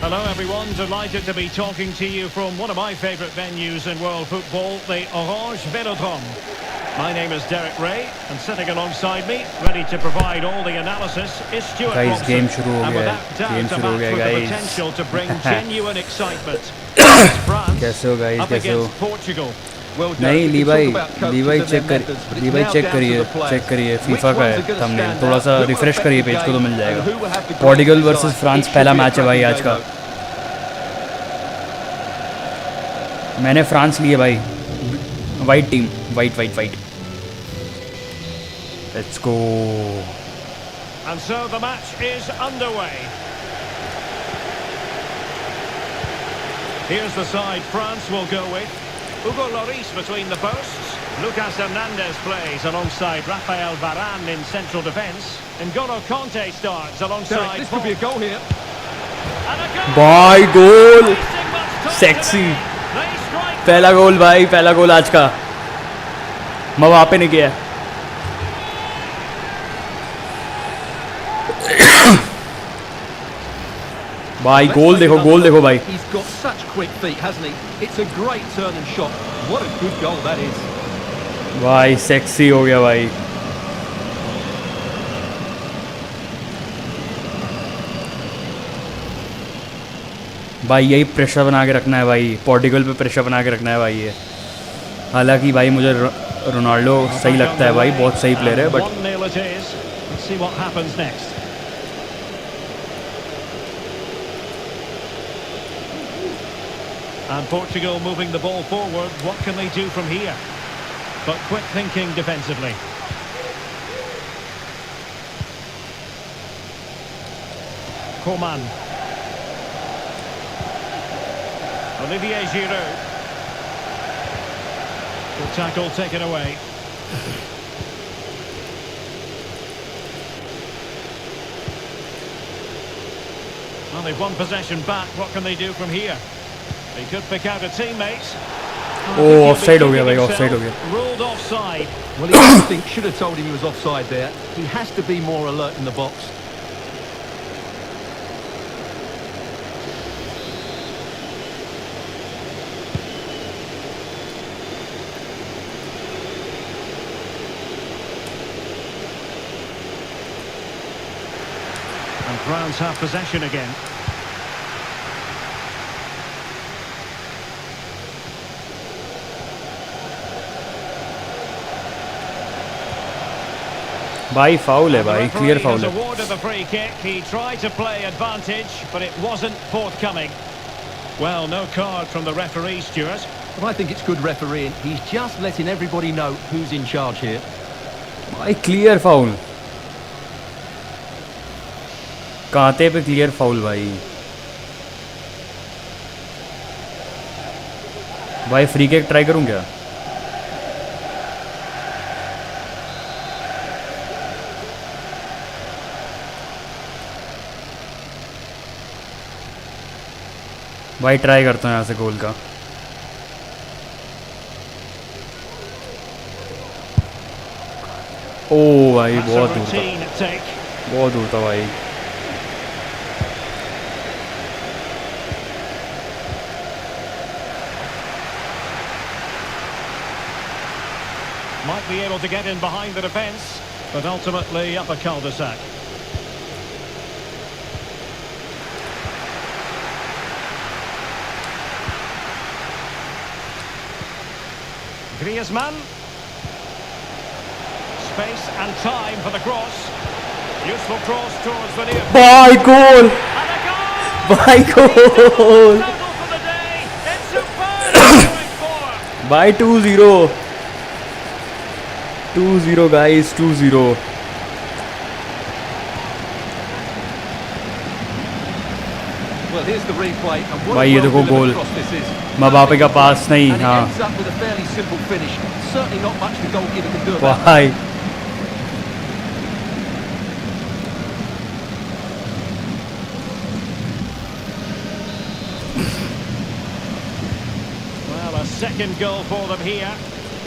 Hello everyone, delighted to be talking to you from one of my favourite venues in world football, the Orange Velodrome. My name is Derek Ray, and sitting alongside me, ready to provide all the analysis, is Stuart Guys, Robson. game शुरू हो And गया without है. doubt, Game a शुरू हो match गया with the guys. potential to bring genuine excitement. It's France कैसे हो guys? up कैसे हो? against Portugal. नहीं ली भाई चेक करिए फीफा का है थंबनेल. थोड़ा सा रिफ्रेश करिए पेज को तो मिल जाएगा. पोर्टुगल वर्सेस फ्रांस पहला मैच है भाई आज का. मैंने फ्रांस लिए भाई. White team, white. Let's go. And so the match is underway. Here's the side France will go with. Hugo Lloris between the posts. Lucas Hernandez plays alongside Rafael Varane in central defence. N'Golo Conte starts alongside. This could be a goal here. And a goal! भाई गोल. Wasting much time Sexy. again. They strike. पहला गोल भाई, पहला गोल आज का. मैं वहाँ पे नहीं गया. भाई गोल देखो भाई. He's got such quick feet, hasn't he? It's a great turn and shot. What a good goal that is. भाई सेक्सी हो गया भाई. भाई यही प्रेशर बना के रखना है भाई. पोर्टुगल पे प्रेशर बना के रखना है भाई ये. हालांकि भाई मुझे रोनाल्डो सही लगता है भाई, बहुत सही प्लेयर है, but 1-0 it is. Let's see what happens next. And Portugal moving the ball forward. What can they do from here? But quick thinking defensively. Coman. Olivier Giroud. Good tackle taken away. Well, they've won possession back. What can they do from here? They could pick out a teammate. Oh, offside हो गया भाई, offside हो गया. Ruled offside. Well, he I think should have told him he was offside there. He has to be more alert in the box. And France have possession again. भाई foul है भाई, clear foul है. Awarded the free kick. He tried to play advantage, but it wasn't forthcoming. Well, no card from the referee, Stuart. But I think it's good refereeing. He's just letting everybody know who's in charge here. भाई clear foul. कांटे पे clear foul भाई. भाई free kick try करूं क्या? भाई try करता हूँ यहाँ से गोल का. ओ भाई बहुत दूर था, बहुत दूर था भाई. Might be able to get in behind the defence, but ultimately up a cul-de-sac. Griezmann. Space and time for the cross. Useful cross towards the near. भाई गोल. And a goal! भाई गोल. Total for the day. It's superb going forward. भाई 2-0. 2-0 guys, 2-0. Well, here's the replay. And what भाई ये देखो गोल. मबापे का पास नहीं. And it हाँ ends up with a fairly simple finish. Certainly not much the goalkeeper can do about it. भाई. Well, a second goal for them here.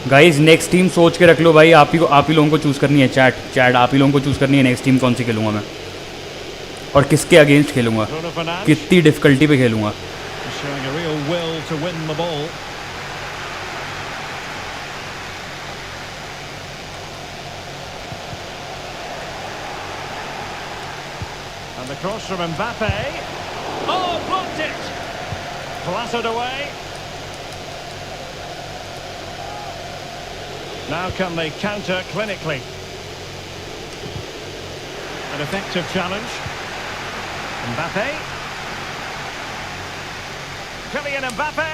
Guys next team सोच के रख लो भाई. आप ही लोगों को चूज़ करनी है. चैट आप ही लोगों को चूज़ करनी है नेक्स्ट टीम कौन सी खेलूँगा मैं. और किसके अगेंस्ट खेलूँगा, Bruno Fernandes कितनी डिफ़िकल्टी पे खेलूँगा. showing a real will to win the ball. And the cross from Mbappe. Oh, blocked it! Clattered away. Now can they counter clinically? An effective challenge. Mbappe. Kylian Mbappe.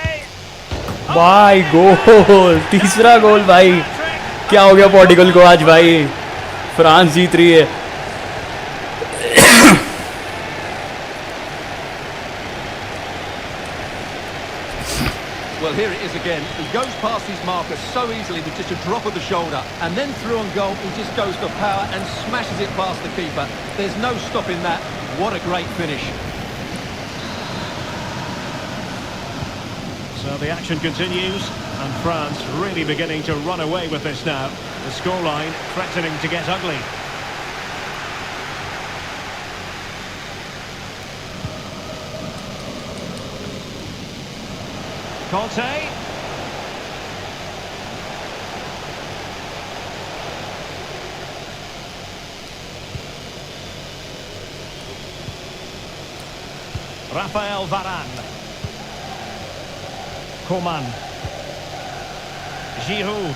भाई गोल, तीसरा गोल भाई. क्या हो गया पोर्टुगल को आज भाई. फ्रांस जीत रही है. Well, here it is again. He goes past his marker so easily with just a drop of the shoulder, and then through on goal, he just goes for power and smashes it past the keeper. There's no stopping that. What a great finish. So the action continues, and France really beginning to run away with this now. The scoreline threatening to get ugly. Conte. Rafael Varane. Coman. Giroud.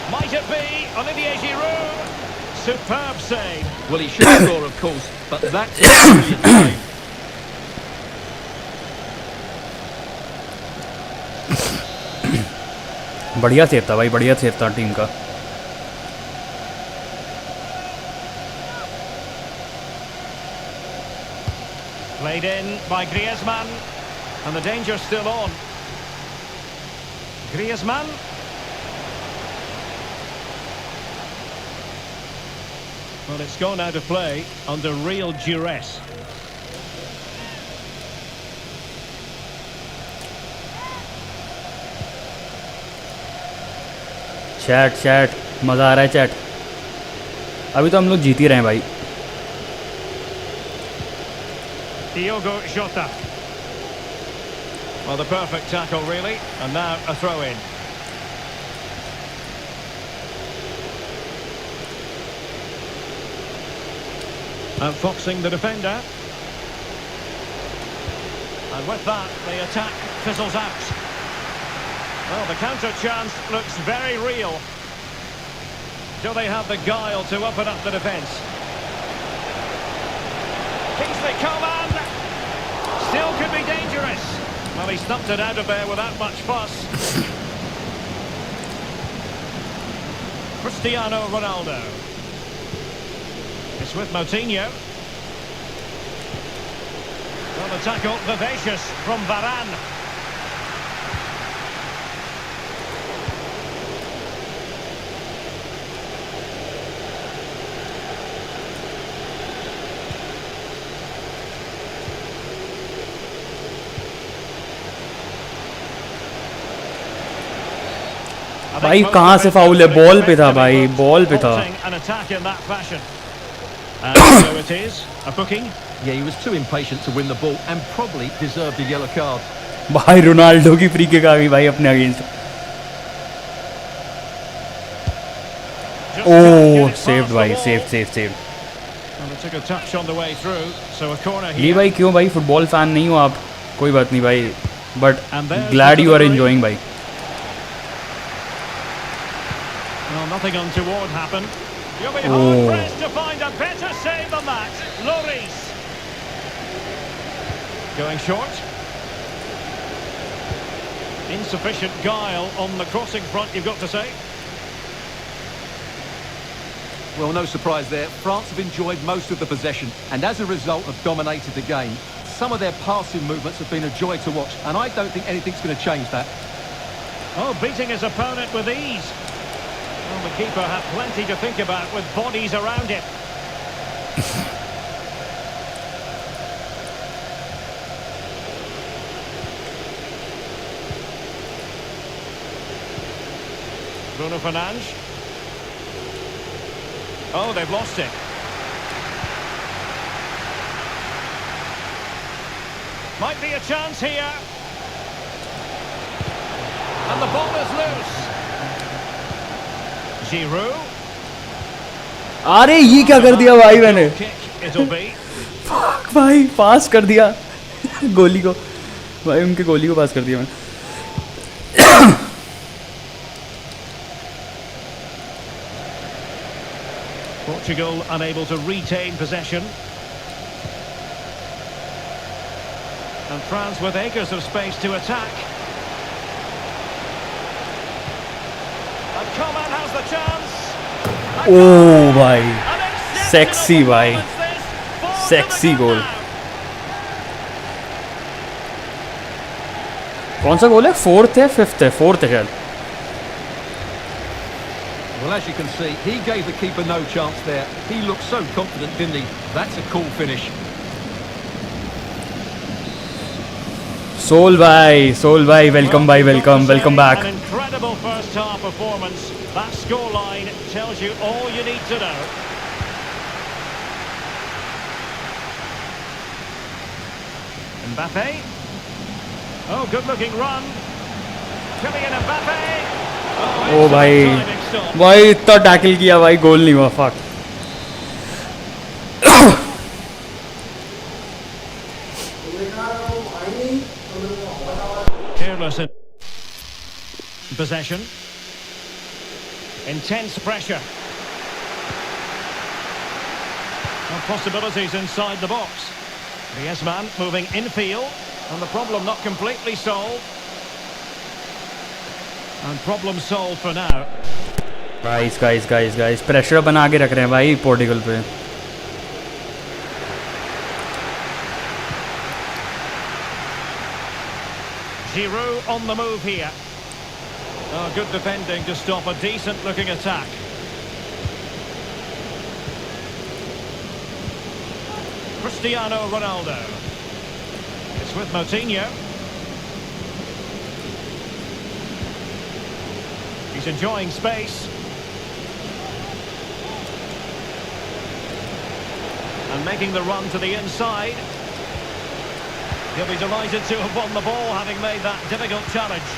Might it be Olivier Giroud? Superb save. Well, he should score, of course, but that's a brilliant save. बढ़िया save था भाई, बढ़िया save था team का. Played in by Griezmann, and the danger's still on. Griezmann. Well, it's gone out of play under real duress. Chat मज़ा आ रहा है chat. अभी तो हम लोग जीत ही रहे हैं भाई. Diogo Jota. Well, the perfect tackle, really. And now a throw-in. Outfoxing the defender. And with that, the attack fizzles out. Well, the counter chance looks very real. Do they have the guile to open up the defence? Kingsley Coman! Still could be dangerous. Well, he stumped it out of there without much fuss. Cristiano Ronaldo. It's with Moutinho. Well, the tackle, vivacious from Varane. भाई कहाँ से foul है? Ball पे था भाई, ball पे था. Yeah, he was too impatient to win the ball and probably deserved a yellow card. भाई रोनाल्डो की फ्री किक आ गई भाई अपने अगेंस्ट. ओह सेव्ड भाई, सेव. ली भाई क्यों भाई, फुटबॉल फैन नहीं हो आप? कोई बात नहीं भाई, but glad you are enjoying भाई. Well, nothing untoward happened. You'll be hard pressed to find a better save than that. Lloris. Going short. Insufficient guile on the crossing front, you've got to say. Well, no surprise there. France have enjoyed most of the possession and as a result have dominated the game. Some of their passing movements have been a joy to watch and I don't think anything's going to change that. Oh, beating his opponent with ease. Well, the keeper had plenty to think about with bodies around him. Bruno Fernandes. Oh, they've lost it. Might be a chance here. And the ball is loose. Giroud. अरे ये क्या कर दिया भाई मैंने? Kick it'll be. Fuck भाई, पास कर दिया गोली को भाई, उनके गोली को पास कर दिया मैंने. Portugal unable to retain possession. And France with acres of space to attack. And Coman has the chance. Oh भाई, sexy भाई, sexy goal. कौन सा गोल है? फोर्थ है, फिफ्थ है? फोर्थ है शायद. Well, as you can see, he gave the keeper no chance there. He looked so confident, didn't he? That's a cool finish. Soul bhai, welcome back. An incredible first half performance. That scoreline tells you all you need to know. Mbappe. Oh, good-looking run. Kylian Mbappe. ओ भाई इतना tackle किया भाई, गोल नहीं हुआ. Fuck. Careless in possession. Intense pressure. No possibilities inside the box. Griezmann moving infield, and the problem not completely solved. And problem solved for now. guys, pressure बना के रख रहे हैं भाई पोर्टुगल पे. Giroud on the move here. Oh, good defending to stop a decent looking attack. Cristiano Ronaldo. It's with Moutinho. He's enjoying space. And making the run to the inside. He'll be delighted to have won the ball, having made that difficult challenge.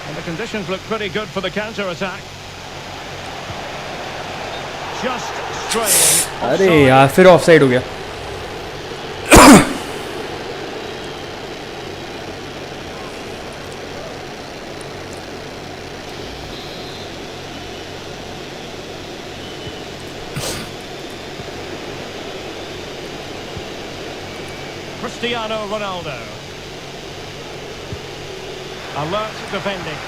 And the conditions look pretty good for the counter-attack. Just straying. अरे यार, फिर offside हो गया. Cristiano Ronaldo. Alert defending.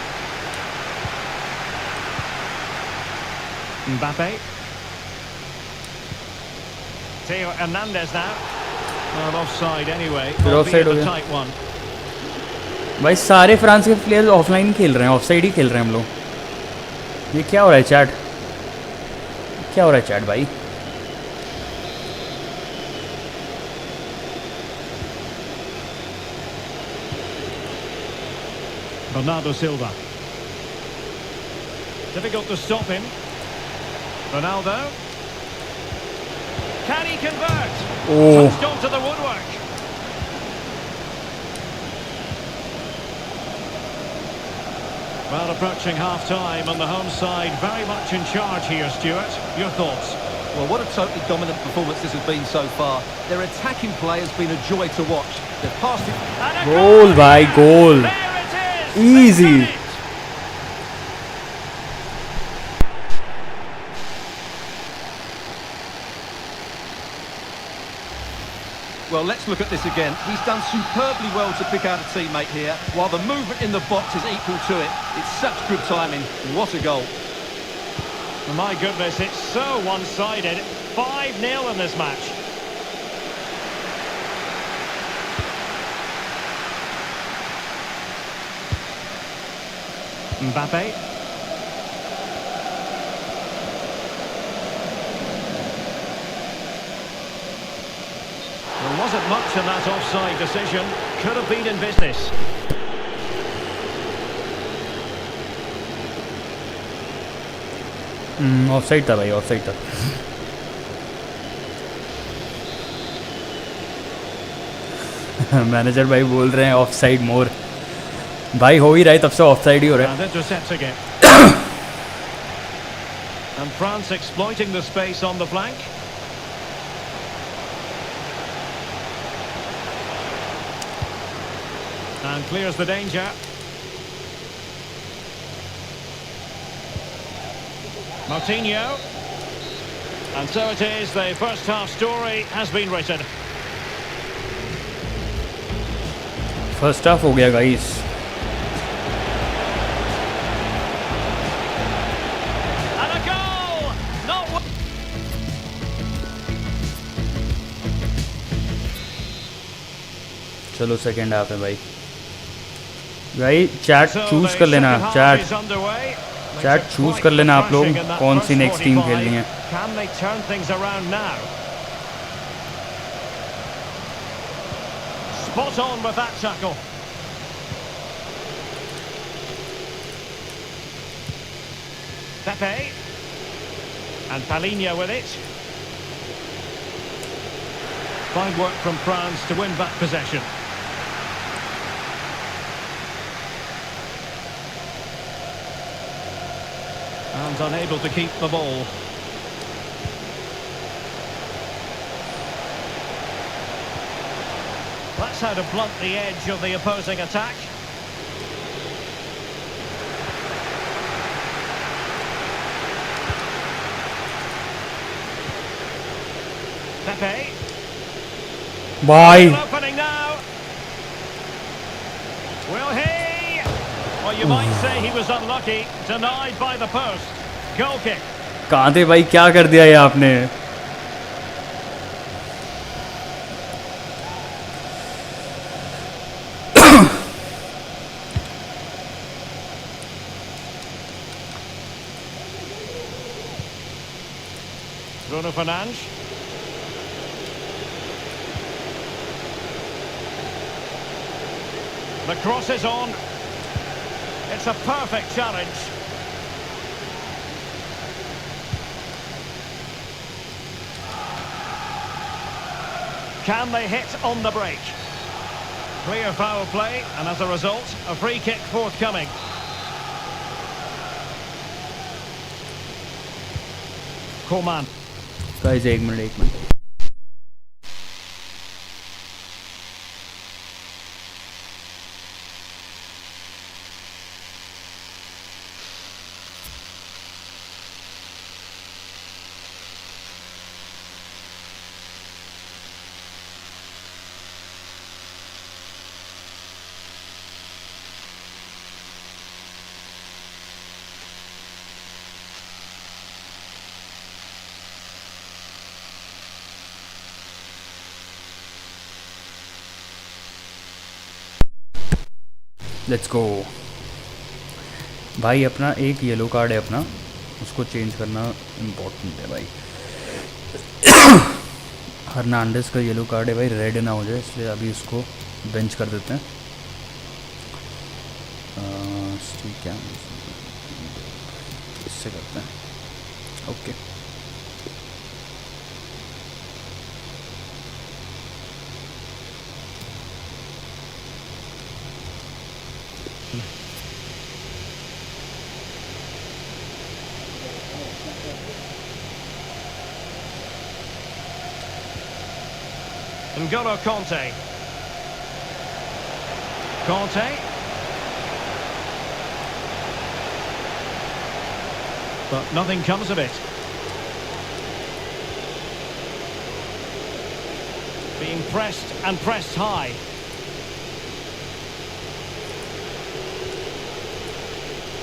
Mbappe. Theo Hernandez now. Well, offside anyway. Offside हो गया. Tight one. भाई सारे France के प्लेयर्स ऑफलाइन खेल रहे हैं, ऑफसाइड ही खेल रहे हैं हम लोग. ये क्या हो रहा है चैट? क्या हो रहा है चैट भाई? Bernardo Silva. Difficult to stop him. Ronaldo. Can he convert? Oh. Touched onto the woodwork. Well, approaching half-time and the home side very much in charge here, Stuart. Your thoughts? Well, what a totally dominant performance this has been so far. Their attacking play has been a joy to watch. They've passed it. Goal भाई, goal. There it is. Easy. Well, let's look at this again. He's done superbly well to pick out a teammate here, while the movement in the box is equal to it. It's such good timing. What a goal. My goodness, it's so one-sided. 5-0 in this match. Mbappe. There wasn't much in that offside decision. Could have been in business. Offside था भाई, offside था. Manager भाई बोल रहे हैं of side मोर. भाई हो ही रहा है, तब से ऑफ साइड ही हो रहा है. And intercepting it. And France exploiting the space on the flank. And clears the danger. Martinho. And so it is, the first half story has been written. First half हो गया guys. And a goal! Not चलो second half है भाई. भाई chat So choose the कर लेना. second half chat is underway. Chat Makes it choose quite कर लेना आप लोग refreshing in that कौन सी first नेक्स्ट टीम 45. खेलनी है. Can they turn things around now? Spot on with that tackle. Pepe. And Palinha with it. Fine work from France to win back possession. And unable to keep the ball. That's how to blunt the edge of the opposing attack. Pepe. भाई Opening now. Will he? Well, you might say he was unlucky. Denied by the post. Goal kick. कहाँ थे भाई, क्या कर दिया ये आपने. Bruno Fernandes. The cross is on. It's a perfect challenge. Can they hit on the break? Clear foul play, and as a result, a free kick forthcoming. Coman. Guys एक minute. Let's go. भाई अपना एक yellow card है अपना, उसको change करना important है भाई. हर्नांडेस का येलो कार्ड है भाई, रेड ना हो जाए, इसलिए अभी उसको बेंच कर देते हैं. ठीक है, इससे करते हैं. Okay. N'Golo Conte. Conte. But nothing comes of it. Being pressed and pressed high.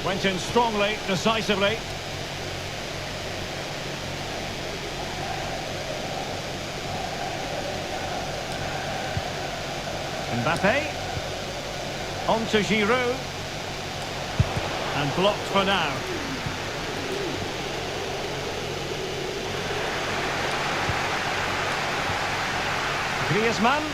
Went in strongly, decisively. Mbappe. On to Giroud. And blocked for now. Griezmann.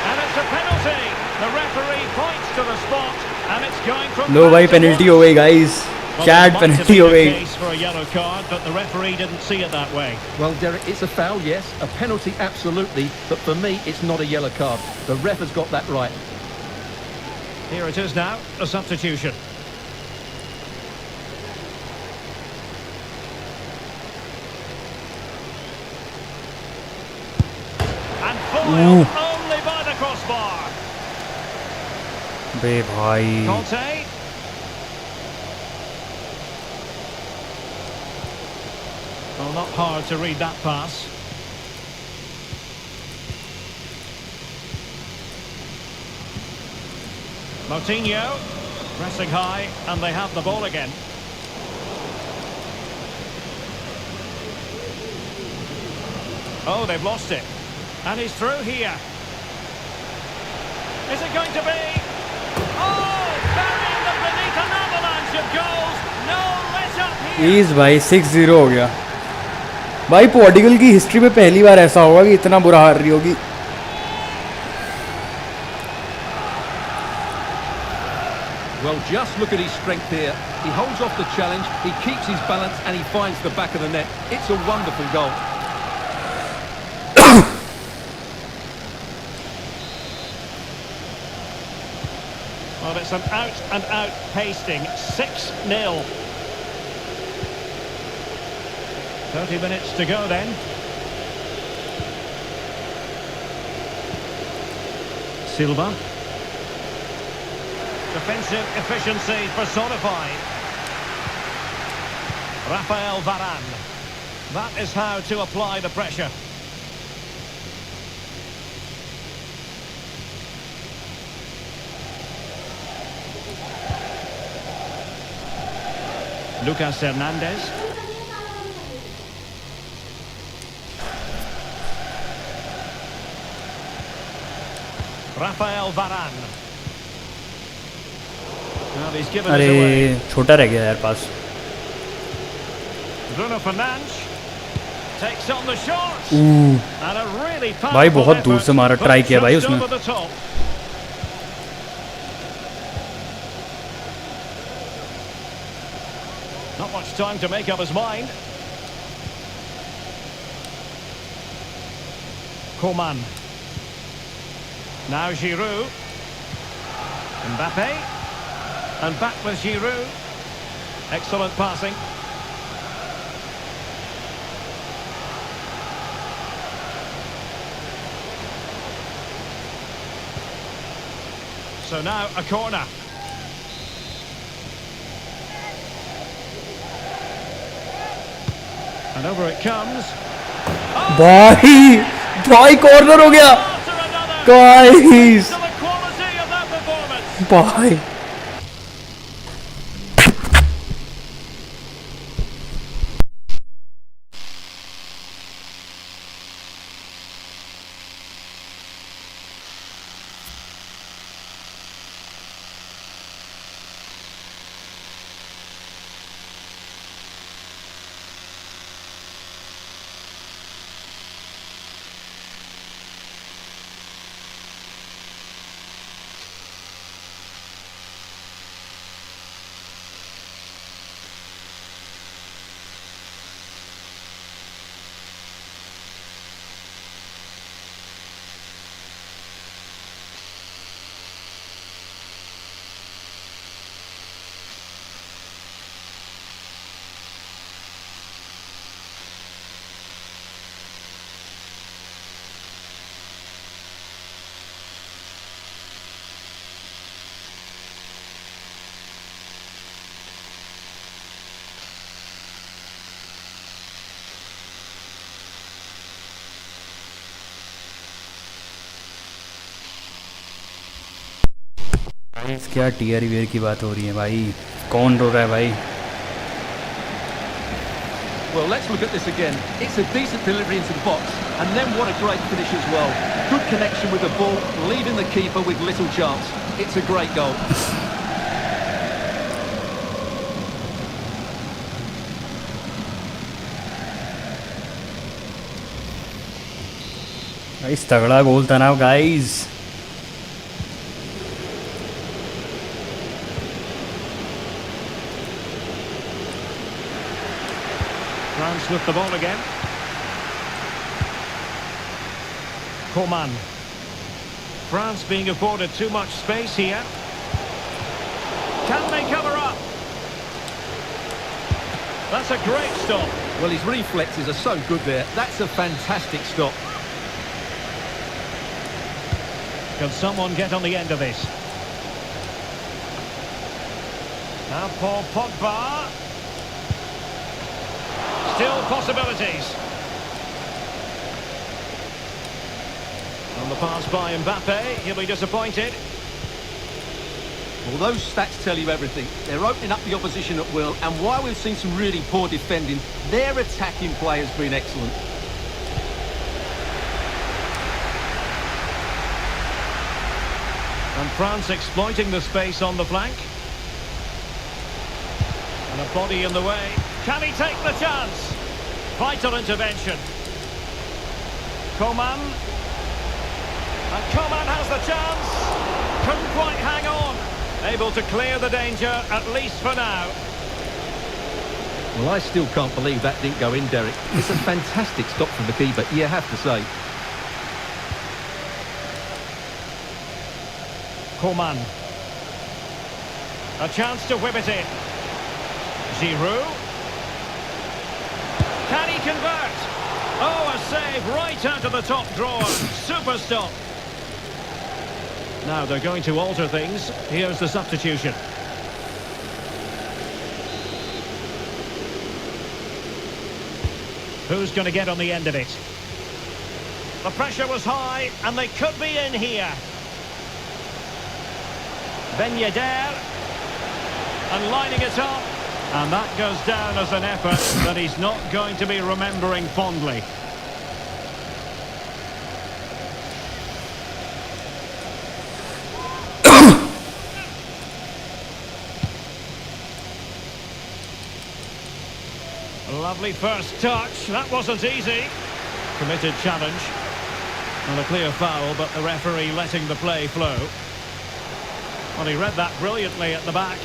And it's a penalty. The referee points to the spot. And it's going from... लो भाई penalty हो गई guys. Well, Chad there might have penalty been हो a गई. case for a yellow card, but the referee didn't see it that way. Well, Derek, it's a foul, yes. A penalty, absolutely. But for me, it's not a yellow card. The ref has got that right. Here it is now, a substitution. And foiled only by the crossbar. बे भाई. Conte. Well, not hard to read that pass. Moutinho pressing high, and they have the ball again. Oh, they've lost it. And he's through here. Is it going to be? Oh, burying them beneath an avalanche of goals. No let up here. Please भाई 6-0 हो गया. भाई पोर्टुगल की history में पहली बार ऐसा होगा कि इतना बुरा हार रही होगी. Well, just look at his strength here. He holds off the challenge, he keeps his balance, and he finds the back of the net. It's a wonderful goal. Well, it's an out-and-out pasting. 6-0. 30 minutes to go then. Silva. Defensive efficiency personified. Rafael Varane. That is how to apply the pressure. Lucas Hernandez. Rafael Varane. Well, he's given us अरे away. छोटा रह गया यार पास. Bruno Fernandes takes on the shot. And a really powerful भाई बहुत दूर effort, से मारा, but ट्राई किया भाई just उसने. over the top. Not much time to make up his mind. Coman. Now Giroud. Mbappe. And back with Giroud. Excellent passing. So now a corner. And over it comes. भाई corner हो गया. After another. Guys. To the quality of that performance. भाई. क्या tier where की बात हो रही है भाई. कौन रो रहा है भाई. Well, let's look at this again. It's a decent delivery into the box, and then what a great finish as well. Good connection with the ball, leaving the keeper with little chance. It's a great goal. Guys तगड़ा गोल था ना guys. France with the ball again. Coman. France being afforded too much space here. Can they cover up? That's a great stop. Well, his reflexes are so good there. That's a fantastic stop. Can someone get on the end of this? Now Paul Pogba. Still possibilities. On the pass by Mbappe, he'll be disappointed. Well, those stats tell you everything. They're opening up the opposition at will, and while we've seen some really poor defending, their attacking play has been excellent. And France exploiting the space on the flank. And a body in the way. Can he take the chance? Vital intervention. Coman. And Coman has the chance. Couldn't quite hang on. Able to clear the danger, at least for now. Well, I still can't believe that didn't go in, Derek. It's a fantastic stop from the keeper, you have to say. Coman. A chance to whip it in. Giroud. Can he convert? Oh, a save right out of the top drawer. Super stop. Now they're going to alter things. Here's the substitution. Who's going to get on the end of it? The pressure was high, and they could be in here. Ben Yedder. And lining it up. And that goes down as an effort that he's not going to be remembering fondly. Lovely first touch. That wasn't easy. Committed challenge. And a clear foul, but the referee letting the play flow. Well, he read that brilliantly at the back.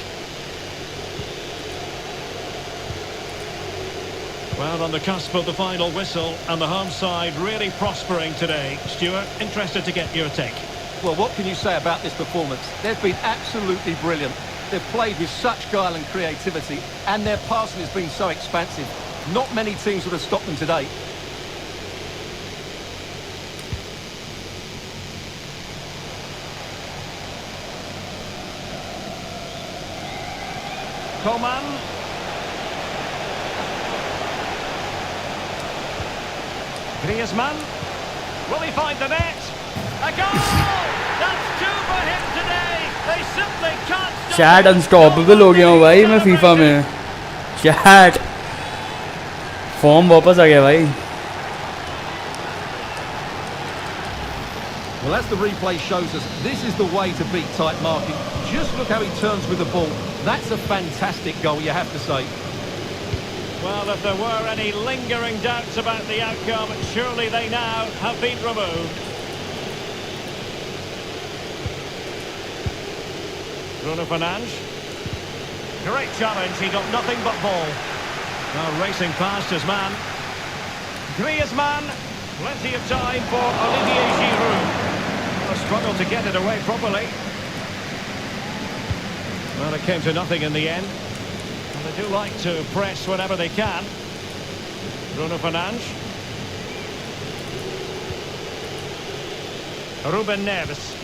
Well, on the cusp of the final whistle, and the home side really prospering today. Stuart, interested to get your take. Well, what can you say about this performance? They've been absolutely brilliant. They've played with such guile and creativity, and their passing has been so expansive. Not many teams would have stopped them today. Coman. Griezmann. Will he find the net? A goal! That's two for him today. They simply can't stop. Chat unstoppable हो गया हूँ भाई मैं FIFA में. Chat form वापस आ गया भाई. Well, as the replay shows us, this is the way to beat tight marking. Just look how he turns with the ball. That's a fantastic goal, you have to say. Well, if there were any lingering doubts about the outcome, surely they now have been removed. Bruno Fernandes. Great challenge, he got nothing but ball. Now racing past his man. Griezmann. Plenty of time for Olivier Giroud. A struggle to get it away properly. Well, it came to nothing in the end. And they do like to press whenever they can. Bruno Fernandes. Ruben Neves.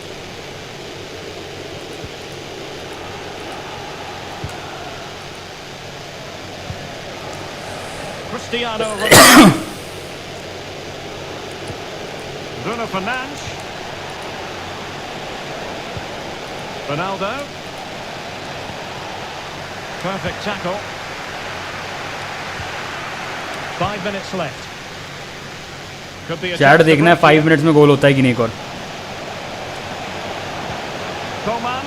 Cristiano Ronaldo. Bruno Fernandes. Ronaldo. Perfect tackle. 5 minutes left. Could be a chat देखना है 5 minutes में गोल होता है कि नहीं. एक और Coman.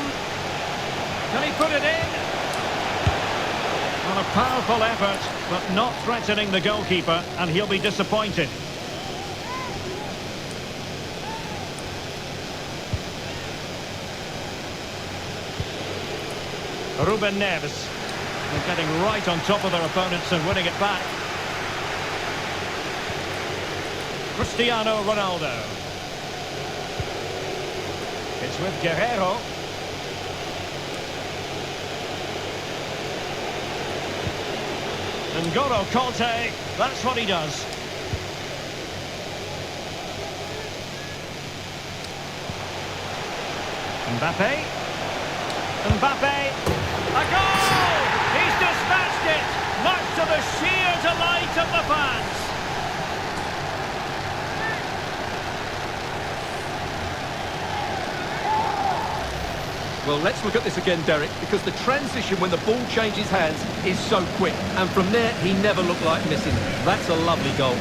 Can he put it in? Well, a powerful effort, but not threatening the goalkeeper, and he'll be disappointed. Ruben Neves. They're getting right on top of their opponents and winning it back. Cristiano Ronaldo. It's with Guerrero. N'Golo Kante, that's what he does. Mbappe. Mbappe. A goal! He's dispatched it, much to the sheer delight of the fans. Well, let's look at this again, Derek, because the transition when the ball changes hands is so quick. And from there, he never looked like missing. That's a lovely goal.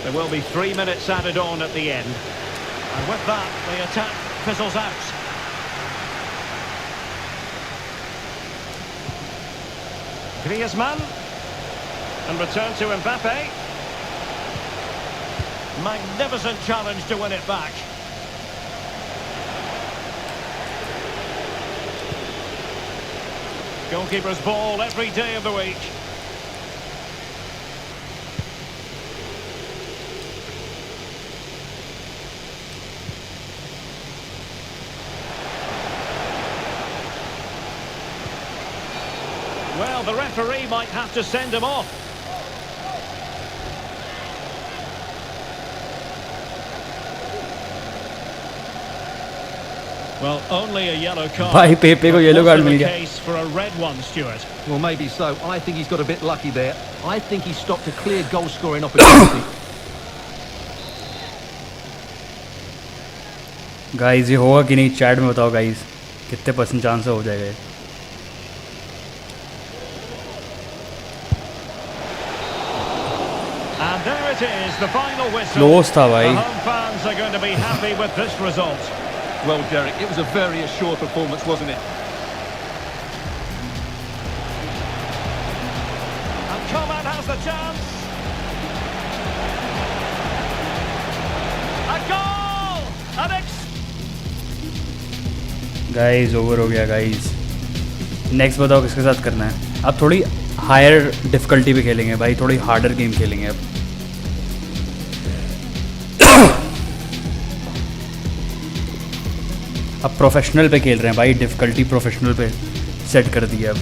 There will be 3 minutes added on at the end. And with that, the attack fizzles out. Griezmann. And return to Mbappe. Magnificent challenge to win it back. Goalkeeper's ball every day of the week. Well, the referee might have to send him off. Well, only a yellow card. भाई पेपे को yellow card मिल गया. Case for a red one, Stuart. Well, maybe so. I think he's got a bit lucky there. I think he stopped a clear goal-scoring opportunity. Guys ये होगा कि नहीं, chat में बताओ गाइस कितने % चांस हो जाएगा. And there it is, the final whistle. Close था भाई. The home fans are going to be happy with this result. Well, Derek, it was a very assured performance, wasn't it? And Coman has the chance. A goal! Guys over हो गया guys. Next बताओ किसके साथ करना है. अब थोड़ी higher difficulty पे खेलेंगे भाई, थोड़ी हार्डर गेम खेलेंगे अब. अब प्रोफेशनल पे खेल रहे हैं भाई, डिफ़िकल्टी प्रोफेशनल पे सेट कर दिया अब.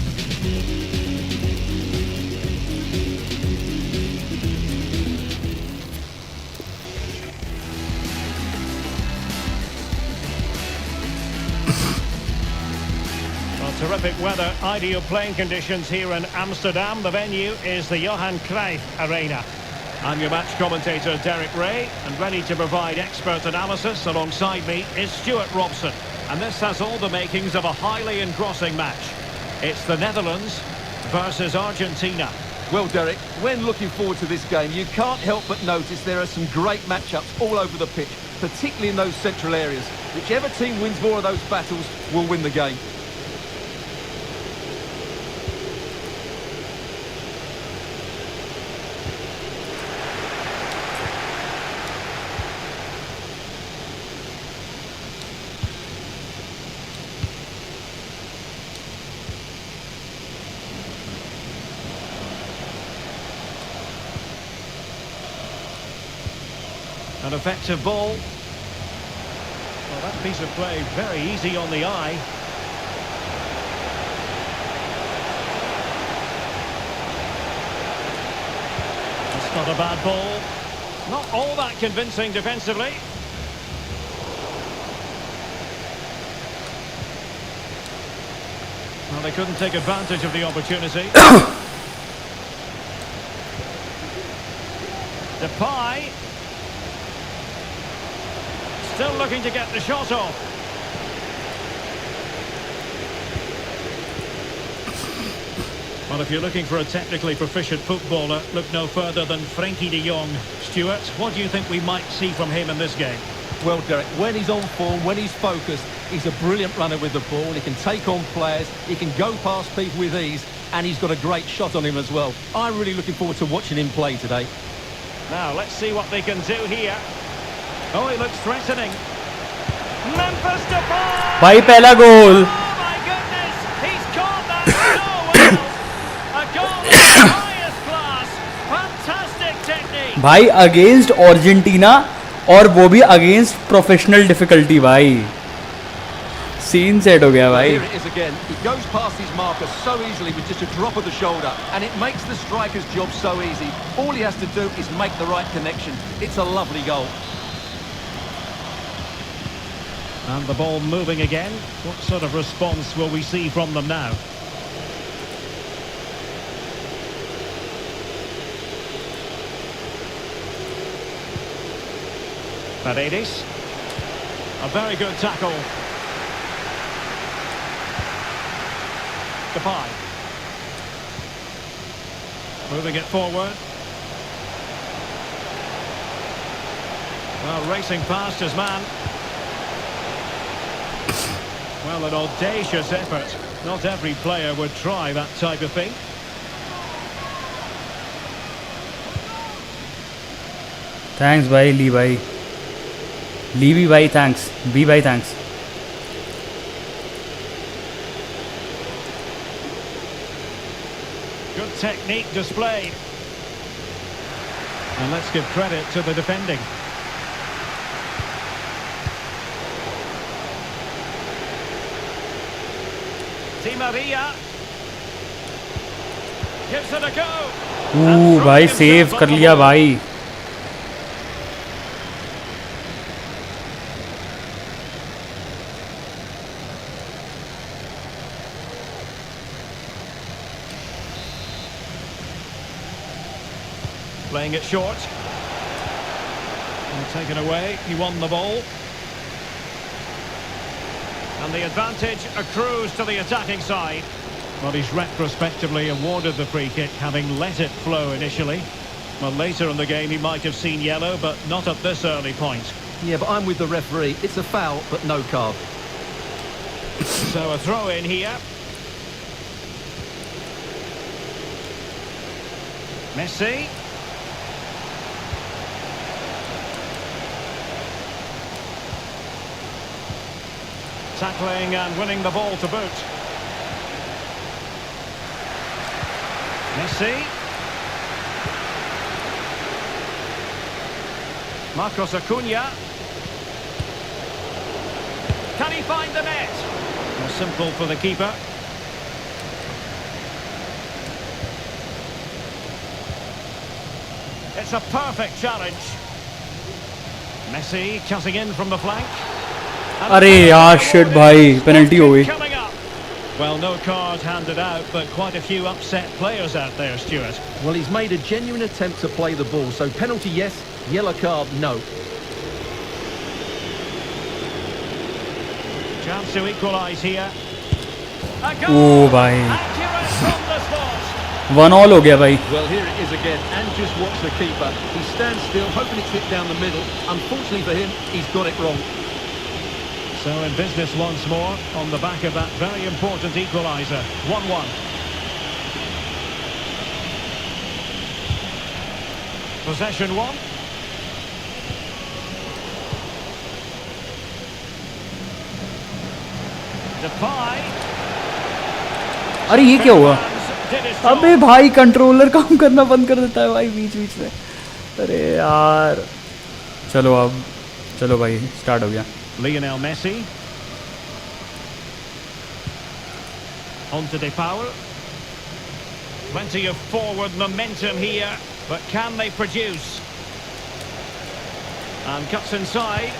Terrific weather, ideal playing conditions here in Amsterdam. The venue is the Johan Cruijff Arena. I'm your match commentator, Derek Ray, and ready to provide expert analysis alongside me is Stuart Robson. And this has all the makings of a highly engrossing match. It's the Netherlands versus Argentina. Well, Derek, when looking forward to this game, you can't help but notice there are some great matchups all over the pitch, particularly in those central areas. Whichever team wins more of those battles will win the game. An effective ball. Well, that piece of play very easy on the eye. It's not a bad ball. Not all that convincing defensively. Well, they couldn't take advantage of the opportunity. Depay. Still looking to get the shot off. Well, if you're looking for a technically proficient footballer, look no further than Frenkie de Jong. Stuart, what do you think we might see from him in this game? Well, Derek, when he's on form, when he's focused, he's a brilliant runner with the ball. He can take on players, he can go past people with ease, and he's got a great shot on him as well. I'm really looking forward to watching him play today. Now, let's see what they can do here. Oh, he looks threatening. Memphis Depay! भाई पहला गोल. Oh, my goodness! He's caught that so well! A goal of the highest class! Fantastic technique! भाई against Argentina और वो भी against professional difficulty भाई. Scene set हो गया भाई. Here it is again. He goes past his marker so easily with just a drop of the shoulder, and it makes the striker's job so easy. All he has to do is make the right connection. It's a lovely goal. And the ball moving again. What sort of response will we see from them now? Paredes. A very good tackle. Depay. Moving it forward. Well, racing past his man. Well, an audacious effort. Not every player would try that type of thing. Thanks भाई ली भाई. ली भी भाई thanks. B भाई thanks. Good technique displayed. And let's give credit to the defending. Di Maria gives it a go. भाई save कर लिया भाई. Playing it short. And taken away. He won the ball. And the advantage accrues to the attacking side. Well, he's retrospectively awarded the free kick, having let it flow initially. Well, later in the game he might have seen yellow, but not at this early point. Yeah, but I'm with the referee. It's a foul, but no card. So a throw in here. Messi. Tackling and winning the ball to boot. Messi. Marcos Acuna. Can he find the net? Well, simple for the keeper. It's a perfect challenge. Messi cutting in from the flank. अरे यार shit भाई penalty हो गई. Well, no card handed out, but quite a few upset players out there, Stuart. Well, he's made a genuine attempt to play the ball, so penalty yes, yellow card no. Chance to equalise here. ओ भाई. Accurate from the spot. 1-1 हो गया भाई. Well, here it is again, and just watch the keeper. He stands still, hoping it's hit down the middle. Unfortunately for him, he's got it wrong. So in business once more on the back of that very important equaliser. 1-1. Possession one. Depay. अरे ये क्या हुआ? Did his job. अबे भाई controller काम करना बंद कर देता है भाई बीच बीच में. अरे यार. चलो अब चलो भाई स्टार्ट हो गया. Lionel Messi. On to Depay. Plenty of forward momentum here, but can they produce? And cuts inside.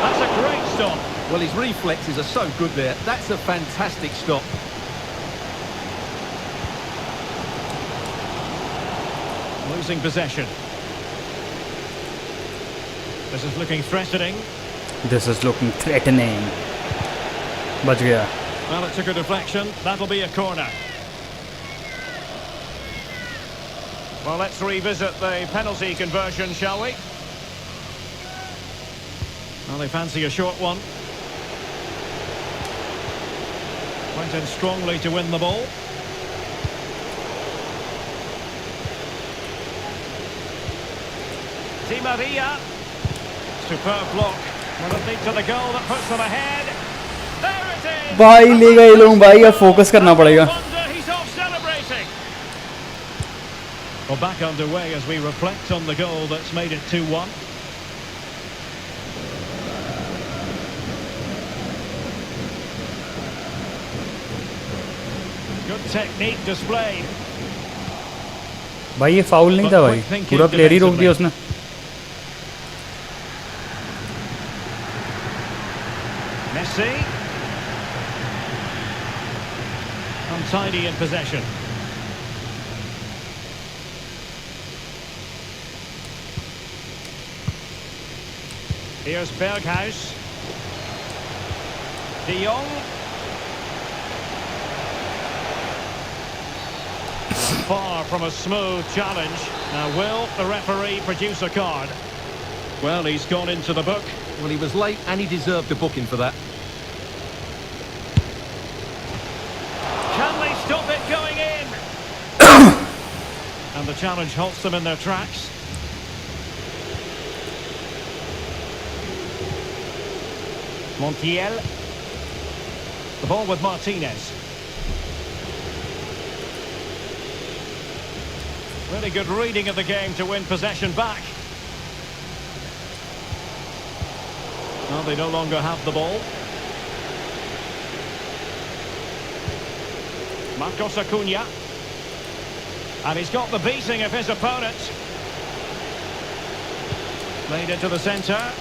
That's a great stop. Well, his reflexes are so good there. That's a fantastic stop. Losing possession. This is looking threatening. This is looking threatening. बच गया. Well, it took a deflection. That'll be a corner. Well, let's revisit the penalty conversion, shall we? Well, they fancy a short one. Went in strongly to win the ball. Di Maria. Superb block. Will it lead to the goal that puts them ahead? There it is! भाई ले गए लोग भाई, अब focus करना पड़ेगा. He's off celebrating. Well, back underway as we reflect on the goal that's made it 2-1. Good technique displayed. भाई ये फाउल नहीं था भाई, पूरा प्लेयर ही रोक दिया उसने. Messi. Untidy in possession. Here's Berghuis. De Jong. Far from a smooth challenge. Now will the referee produce a card? Well, he's gone into the book. Well, he was late and he deserved a booking for that. Can they stop it going in? And the challenge halts them in their tracks. Montiel. The ball with Martinez. Really good reading of the game to win possession back. Well, they no longer have the ball. Marcos Acuna. And he's got the beating of his opponent. Played into the centre.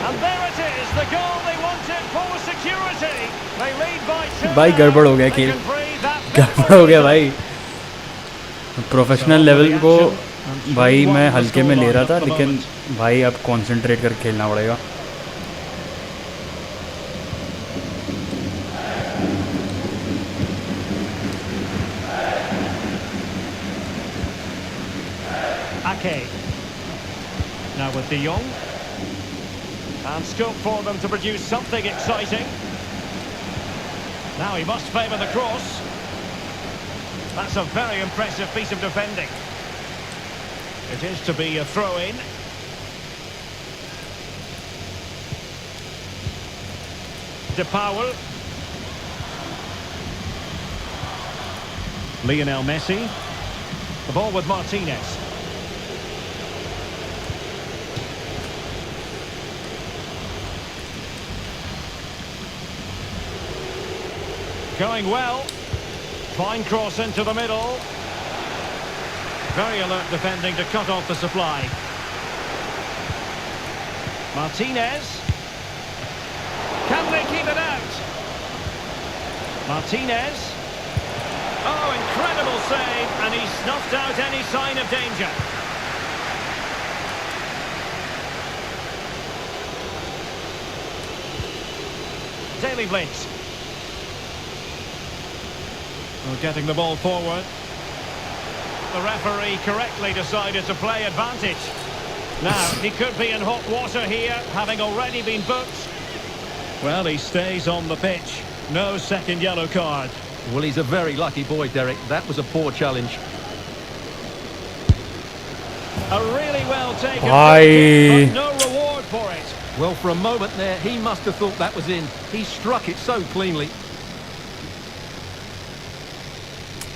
And there it is, the goal they wanted for security. They lead by 2. भाई गड़बड़ हो गया खेल, गड़बड़ हो गया भाई. Professional level को भाई मैं हल्के में ले रहा था, लेकिन भाई अब कंसंट्रेट करके खेलना पड़ेगा. Ake. Now with De Jong. And scope for them to produce something exciting. Now he must favour the cross. That's a very impressive piece of defending. It is to be a throw-in. De Paul. Lionel Messi. The ball with Martinez. Going well. Fine cross into the middle. Very alert defending to cut off the supply. Martinez. Can they keep it out? Martinez. Oh, incredible save, and he snuffed out any sign of danger. Daily Blitz. Getting the ball forward. The referee correctly decided to play advantage. Now, he could be in hot water here, having already been booked. Well, he stays on the pitch. No second yellow card. Well, he's a very lucky boy, Derek. That was a poor challenge. A really well taken kick, but no reward for it. Well, for a moment there, he must have thought that was in. He struck it so cleanly.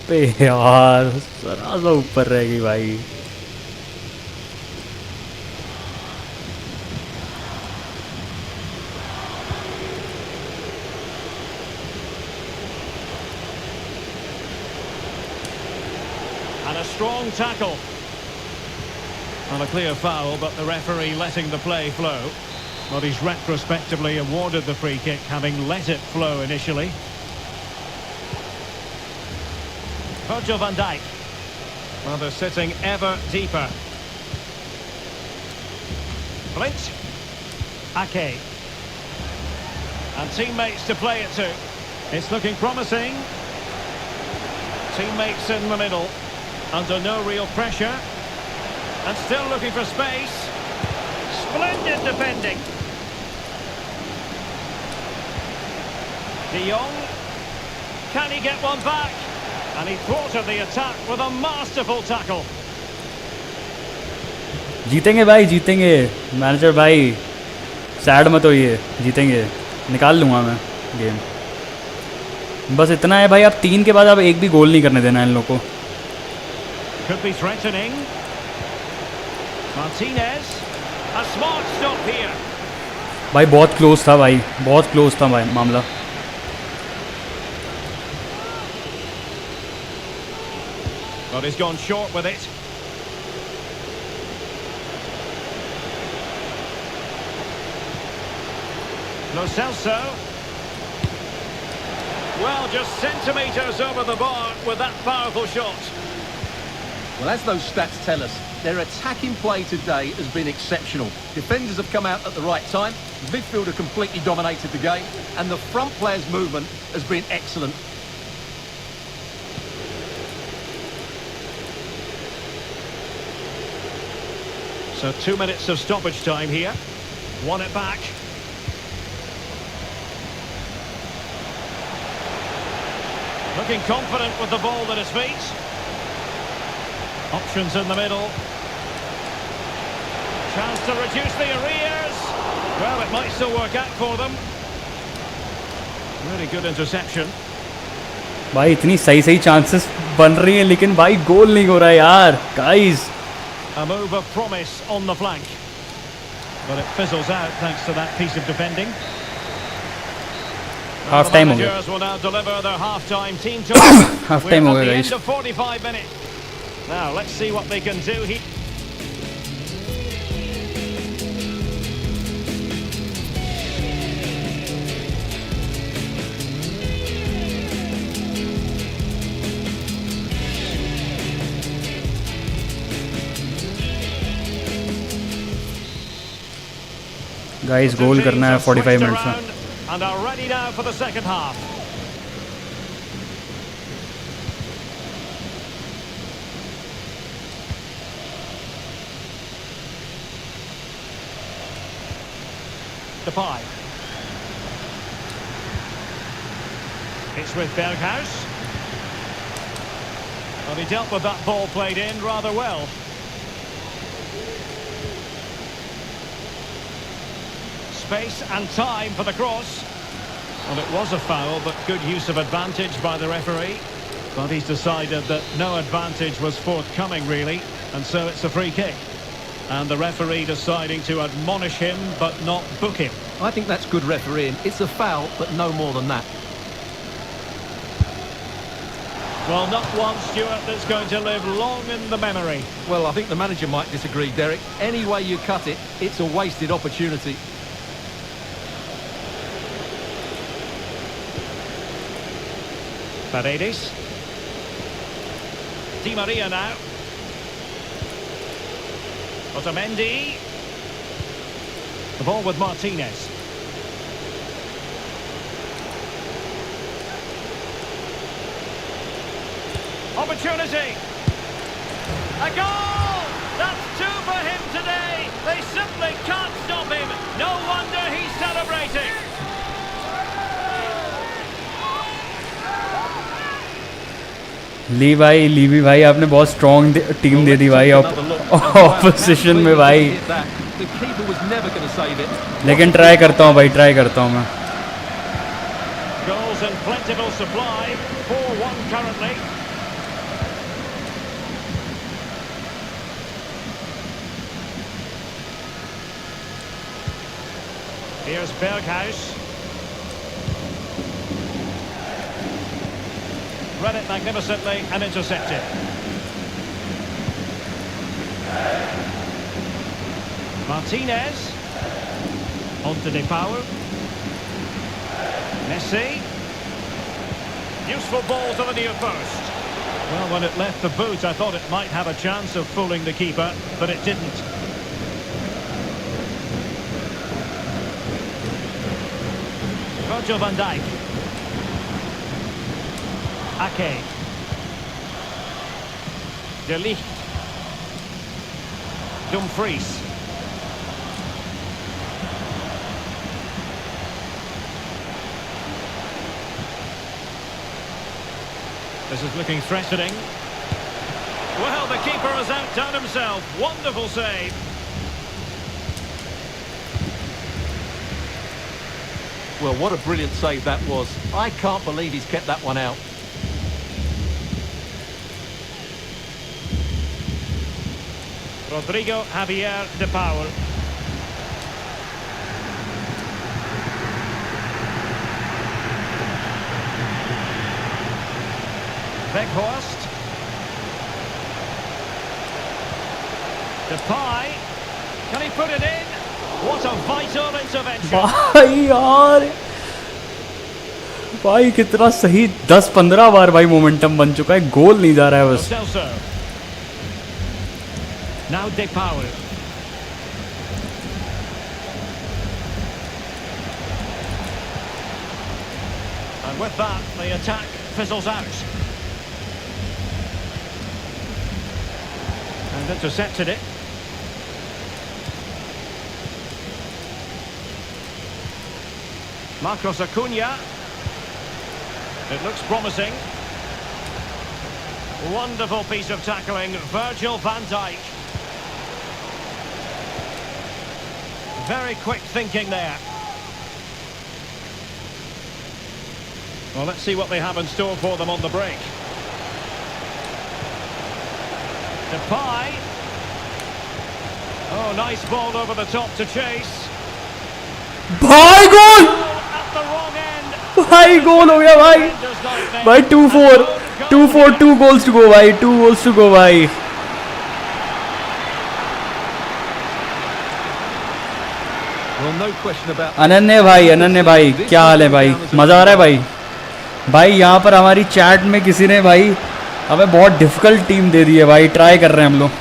पे यार जरा सा ऊपर रहेगी भाई. And a strong tackle. And a clear foul, but the referee letting the play flow. Well, he's retrospectively awarded the free kick, having let it flow initially. Virgil van Dijk. Well, they're sitting ever deeper. Blitz. Ake. And teammates to play it to. It's looking promising. Teammates in the middle. Under no real pressure. And still looking for space. Splendid defending. De Jong. Can he get one back? And he thwarted the attack with a masterful tackle. जीतेंगे भाई, जीतेंगे manager भाई, sad मत होइए, जीतेंगे, निकाल लूँगा मैं गेम। बस इतना है भाई, आप 3 के बाद आप एक भी गोल नहीं करने देना इन लोगों को। Could be threatening. Martinez, a smart stop here. भाई बहुत क्लोज था भाई, बहुत क्लोज था भाई मामला। But he's gone short with it. Los Santos. Well, just centimetres over the bar with that powerful shot. Well, as those stats tell us, their attacking play today has been exceptional. Defenders have come out at the right time, midfield have completely dominated the game, and the front players' movement has been excellent. So 2 minutes of stoppage time here. Won it back. Looking confident with the ball at his feet. Options in the middle. Chance to reduce the arrears. Well, it might still work out for them. Really good interception. भाई इतनी सही सही chances बन रही हैं, लेकिन भाई गोल नहीं हो रहा है यार, guys. A move of promise on the flank. But it fizzles out thanks to that piece of defending. Half time हो गया। Managers will now deliver their half-time team talk. Half time हो We're गया at guys। the end of 45 minutes. Now let's see what they can do here. Guys goal करना है 45 minutes में। And are ready now for the second half. Depay. It's with Berghuis. Well, he dealt with that ball played in rather well. Space and time for the cross. Well, it was a foul, but good use of advantage by the referee. But he's decided that no advantage was forthcoming, really, and so it's a free kick. And the referee deciding to admonish him, but not book him. I think that's good refereeing. It's a foul, but no more than that. Well, not one, Stuart, that's going to live long in the memory. Well, I think the manager might disagree, Derek. Any way you cut it, it's a wasted opportunity. Paredes. Di Maria now. Otamendi. The ball with Martinez. Opportunity. A goal! That's 2 for him today. They simply can't stop him. No wonder he's celebrating. लीवी भाई आपने बहुत strong team दे दी भाई opposition में भाई, लेकिन try करता हूँ भाई, ट्राई करता हूँ मैं। Goals in plentiful supply. 4-1 currently. Here's Berghuis. Read it magnificently and intercepted. Martinez. On to Depay. Messi. Useful ball to the near post. Well, when it left the boot, I thought it might have a chance of fooling the keeper, but it didn't. Virgil van Dijk. Ake. De Ligt. Dumfries. This is looking threatening. Well, the keeper has outdone himself. Wonderful save. Well, what a brilliant save that was. I can't believe he's kept that one out. Rodrigo Javier de Paul. Weghorst. Depay. Can he put it in? What a vital intervention. भाई यार भाई कितना सही 10-15 बार भाई momentum बन चुका है, गोल नहीं जा रहा है बस. Lo Celso. Now De Paul. And with that, the attack fizzles out. And intercepted it. Marcos Acuna. It looks promising. Wonderful piece of tackling. Virgil van Dijk. Very quick thinking there. Well, let's see what they have in store for them on the break. Depay. Oh, nice ball over the top to chase. भाई गोल, At the wrong end. भाई गोल हो गया भाई. Defenders nightmare. भाई 2-4, 2-4, 2 goals to go भाई, 2 goals to go भाई. Well, no question about अनन्य भाई क्या हाल है भाई, मज़ा आ रहा है भाई. भाई यहाँ पर हमारी चैट में किसी ने भाई हमें बहुत डिफिकल्ट टीम दे दी है भाई, ट्राई कर रहे हैं हम लोग.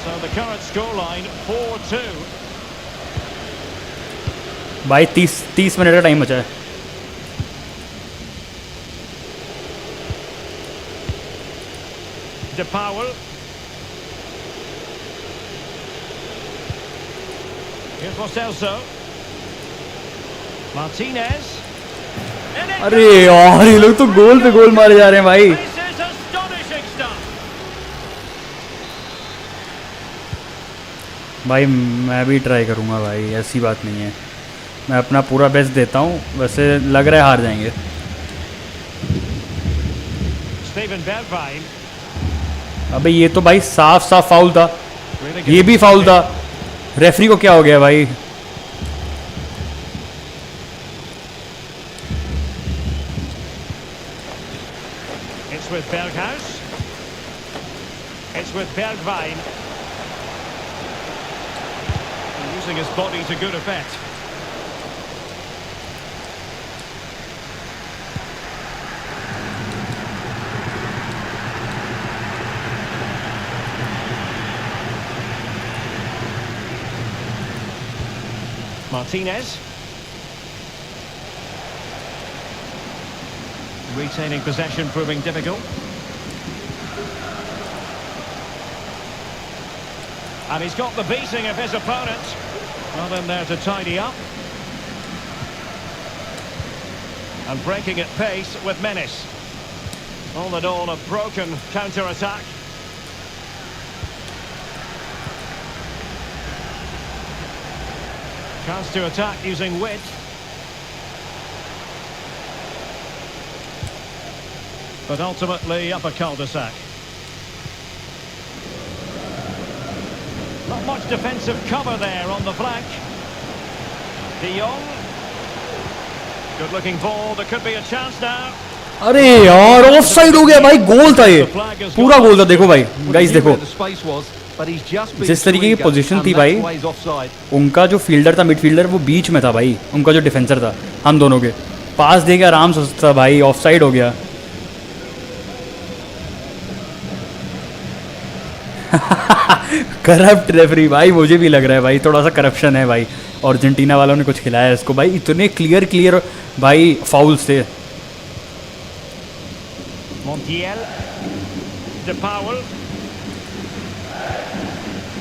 So the current scoreline 4-2. भाई 30 मिनट का टाइम बचा है. De Paul. Here's Los Santos. Martinez. In it अरे यार ये लोग तो गोल पे गोल मारे जा रहे हैं भाई. This is astonishing stuff. भाई मैं भी ट्राई करूँगा भाई, ऐसी बात नहीं है, मैं अपना पूरा बेस्ट देता हूँ. वैसे लग रहा है हार जाएंगे. Steven Bergwijn. अबे ये तो भाई साफ साफ फाउल था, ये भी फाउल था. रेफरी को क्या हो गया भाई. It's with Berghuis. It's with Bergwijn. Using his body to good effect. Martinez. Retaining possession proving difficult. And he's got the beating of his opponent. Not in there to tidy up. And breaking at pace with menace. All in all, a broken counter-attack. Chance to attack using width. But ultimately up a cul-de-sac. Not much defensive cover there on the flank. De Jong. Good looking ball, there could be a chance now. अरे यार of side हो गया भाई. गोल था ये, पूरा गोल था. देखो भाई, गाइस देखो जिस तरीके की पोजीशन थी भाई, उनका जो फील्डर था, मिडफील्डर, वो बीच में था भाई. उनका जो डिफेंसर था, हम दोनों के पास दे के आराम से हो सकता था भाई. ऑफ साइड हो गया. करप्ट रेफरी भाई, मुझे भी लग रहा है भाई थोड़ा सा करप्शन है भाई. अर्जेंटीना वालों ने कुछ खिलाया है इसको भाई. इतने क्लियर भाई फाउल्स थे. Montiel. De Paul.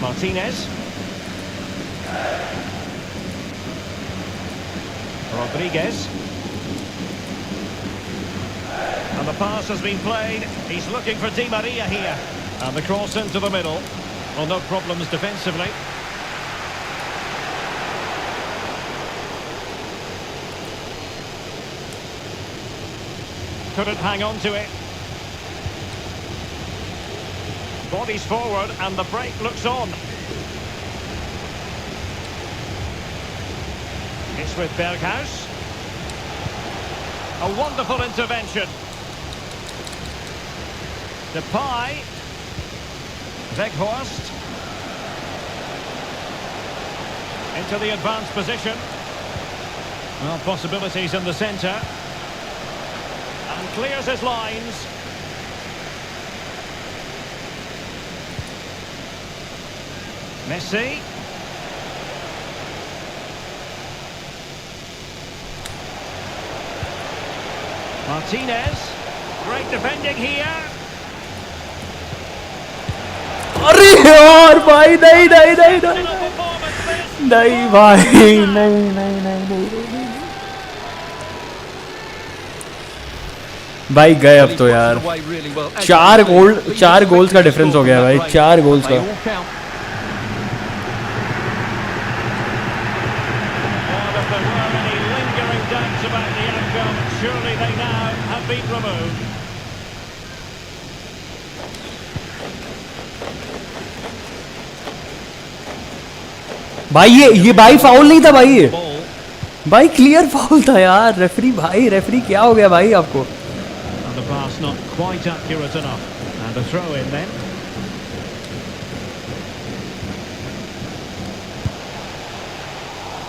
Martinez. Rodriguez. And the pass has been played. He's looking for Di Maria here. And the cross into the middle. Well, no problems defensively. Couldn't hang on to it. Bodies forward and the break looks on. It's with Berghuis. A wonderful intervention. Depay. Weghorst. Into the advanced position. Well, possibilities in the centre. And clears his lines. Messi. Martinez. Great defending here. अरे यार भाई नहीं नहीं नहीं नहीं नहीं भाई नहीं नहीं नहीं नहीं भाई गए अब तो यार 4 गोल्स का डिफरेंस हो गया भाई 4 गोल्स का भाई ये भाई फाउल नहीं था भाई क्लियर फाउल था यार रेफरी क्या हो गया भाई आपको The pass not quite accurate enough. And a throw in then.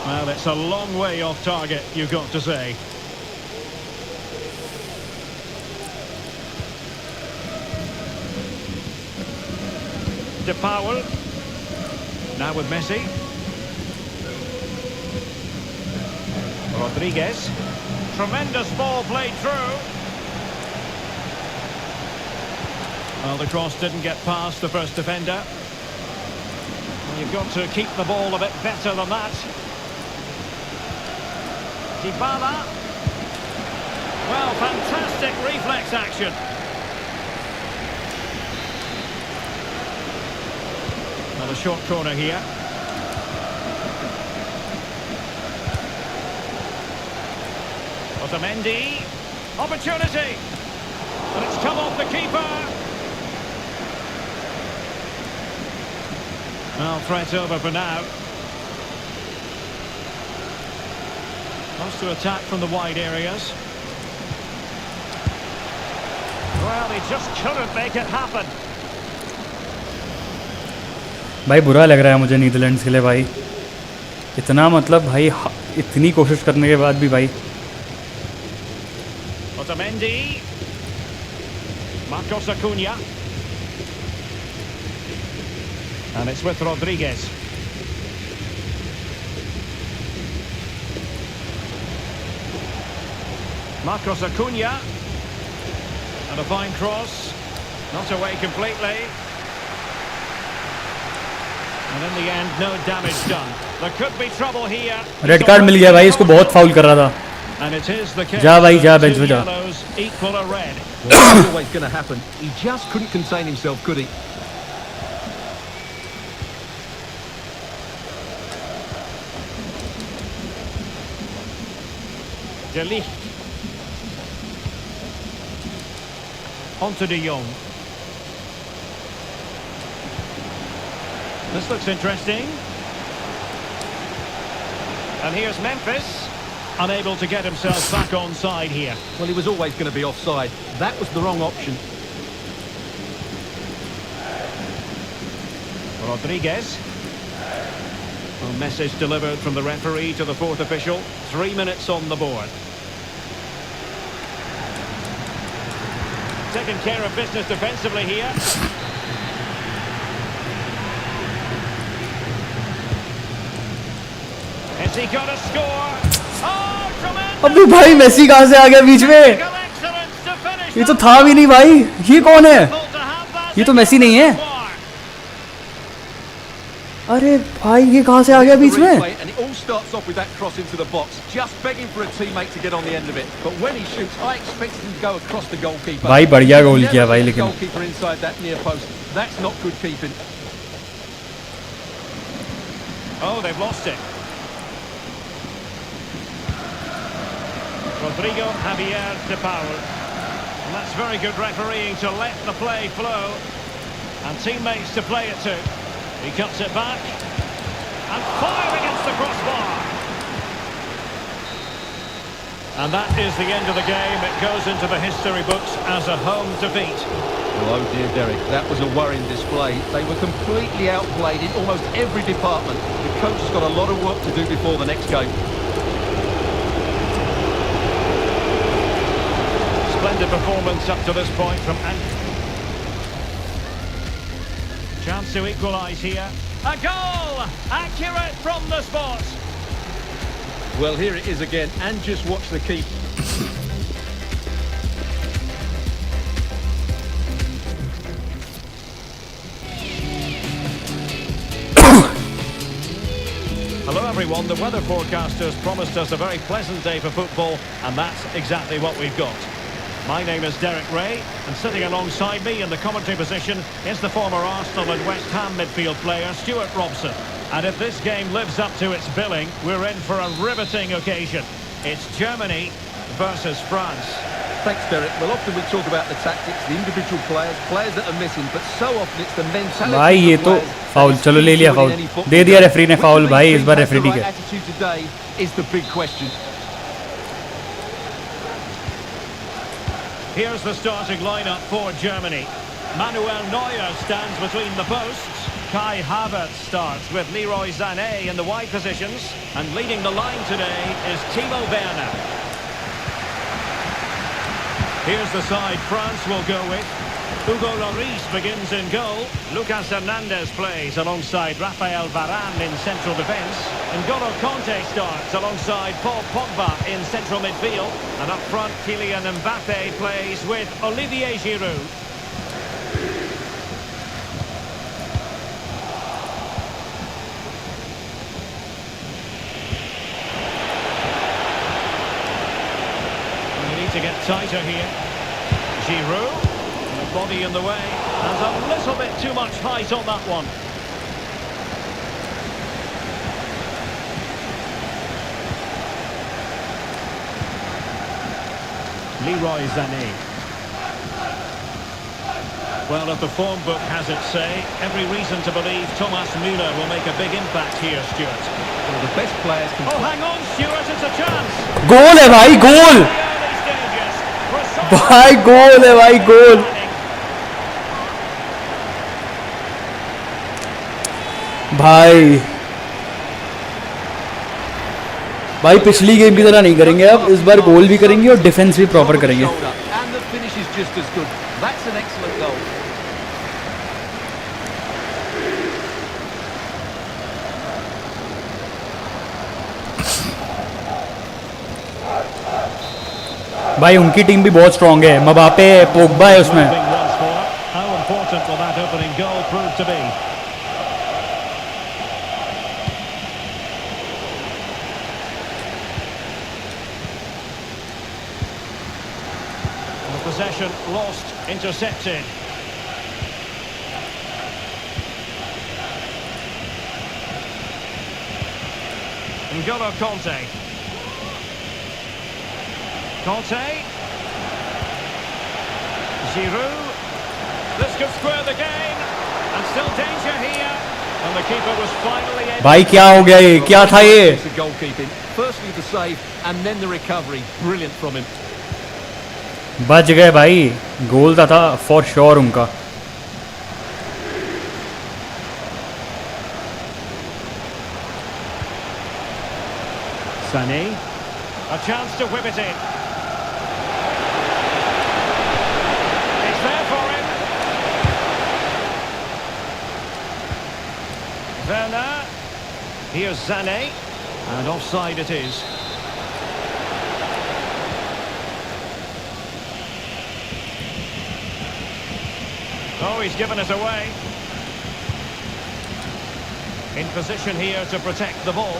Well, it's a long way off target, you've got to say. Depay. Now with Messi. Rodriguez. Tremendous ball played through. Well, the cross didn't get past the first defender. Well, you've got to keep the ball a bit better than that. Dybala. Well, fantastic reflex action. Another short corner here. Otamendi. Opportunity. And it's come off the keeper. Well, threat over for now. Wants to attack from the wide areas. Well, he just couldn't make it happen. भाई बुरा लग रहा है मुझे Netherlands के लिए भाई इतना मतलब भाई इतनी कोशिश करने के बाद भी भाई Otamendi. Marcos Acuna. And it's with Rodriguez. Marcos Acuna. And a fine cross. Not away completely. And in the end, no damage done. There could be trouble here. Red card मिल गया भाई इसको बहुत फाउल कर रहा था And it is the case. जा भाई जा बेंच में जा equal a red. Well, that's always going to happen. He just couldn't contain himself, could he? De Ligt. Onto De Jong. This looks interesting. And here's Memphis. Unable to get himself back on side here. Well, he was always going to be offside. That was the wrong option. Rodriguez. Well, message delivered from the referee to the fourth official. 3 minutes on the board. Taking care of business defensively here. Has he got a score? Oh, tremendous! अबे भाई Messi कहाँ से आ गया बीच में ये तो था भी नहीं भाई ये कौन है ये तो मेसी नहीं है अरे भाई ये कहाँ से आ गया बीच में? And it all starts off with that cross into the box, just begging for a teammate to get on the end of it. But when he shoots, I expected him to go across the goalkeeper. भाई बढ़िया गोल किया भाई, लेकिन goalkeeper inside that near post. That's not good keeping. Oh, they've lost it. Rodrigo Javier de Paul. And that's very good refereeing to let the play flow. And teammates to play it to. He cuts it back. And fire against the crossbar. And that is the end of the game. It goes into the history books as a home defeat. Well, oh dear, Derek, that was a worrying display. They were completely outplayed in almost every department. The coach has got a lot of work to do before the next game. Splendid performance up to this point from chance to equalise here. A goal! Accurate from the spot. Well, here it is again, and just watch the keep. Hello everyone, the weather forecasters promised us a very pleasant day for football, and that's exactly what we've got. My name is Derek Ray, and sitting alongside me in the commentary position is the former Arsenal and West Ham midfield player Stuart Robson. And if this game lives up to its billing, we're in for a riveting occasion. It's Germany versus France. Thanks, Derek. Well, often we talk about the tactics, the individual players that are missing, but so often it's the mentality. भाई ये तो foul, चलो ले लिया foul, दे दिया referee ने foul भाई, इस बार रेफरी ठीक है. Attitude today is the big question. Here's the starting lineup for Germany. Manuel Neuer stands between the posts. Kai Havertz starts with Leroy Sané in the wide positions. And leading the line today is Timo Werner. Here's the side France will go with. Hugo Lloris begins in goal. Lucas Hernandez plays alongside Rafael Varane in central defence. N'Golo Kanté starts alongside Paul Pogba in central midfield. And up front, Kylian Mbappe plays with Olivier Giroud. We need to get tighter here. Giroud. Body in the way, and a little bit too much height on that one. Leroy Sané. Well, if the form book has its say, every reason to believe Thomas Müller will make a big impact here, Stuart. Well, the best players can... Oh, hang on, Stuart, it's a chance! गोल है भाई, गोल! भाई गोल है भाई, गोल! भाई भाई पिछली game की तरह नहीं करेंगे, अब इस बार गोल भी करेंगे और डिफेंस भी प्रॉपर करेंगे. भाई उनकी टीम भी बहुत स्ट्रांग है, मबापे पोग्बा है उसमें. Possession lost, intercepted. N'Golo Kanté. Kanté. Giroud. This could square the game. And still danger here. And the keeper was finally able... भाई क्या हो गया ये, क्या था ये? Firstly the save and then the recovery. Brilliant from him. बच गए भाई, गोल था फॉर श्योर उनका. Sané, a chance to whip it in. It's there for him. Werner, here's Sané, and offside it is. Oh, he's given us away. In position here to protect the ball.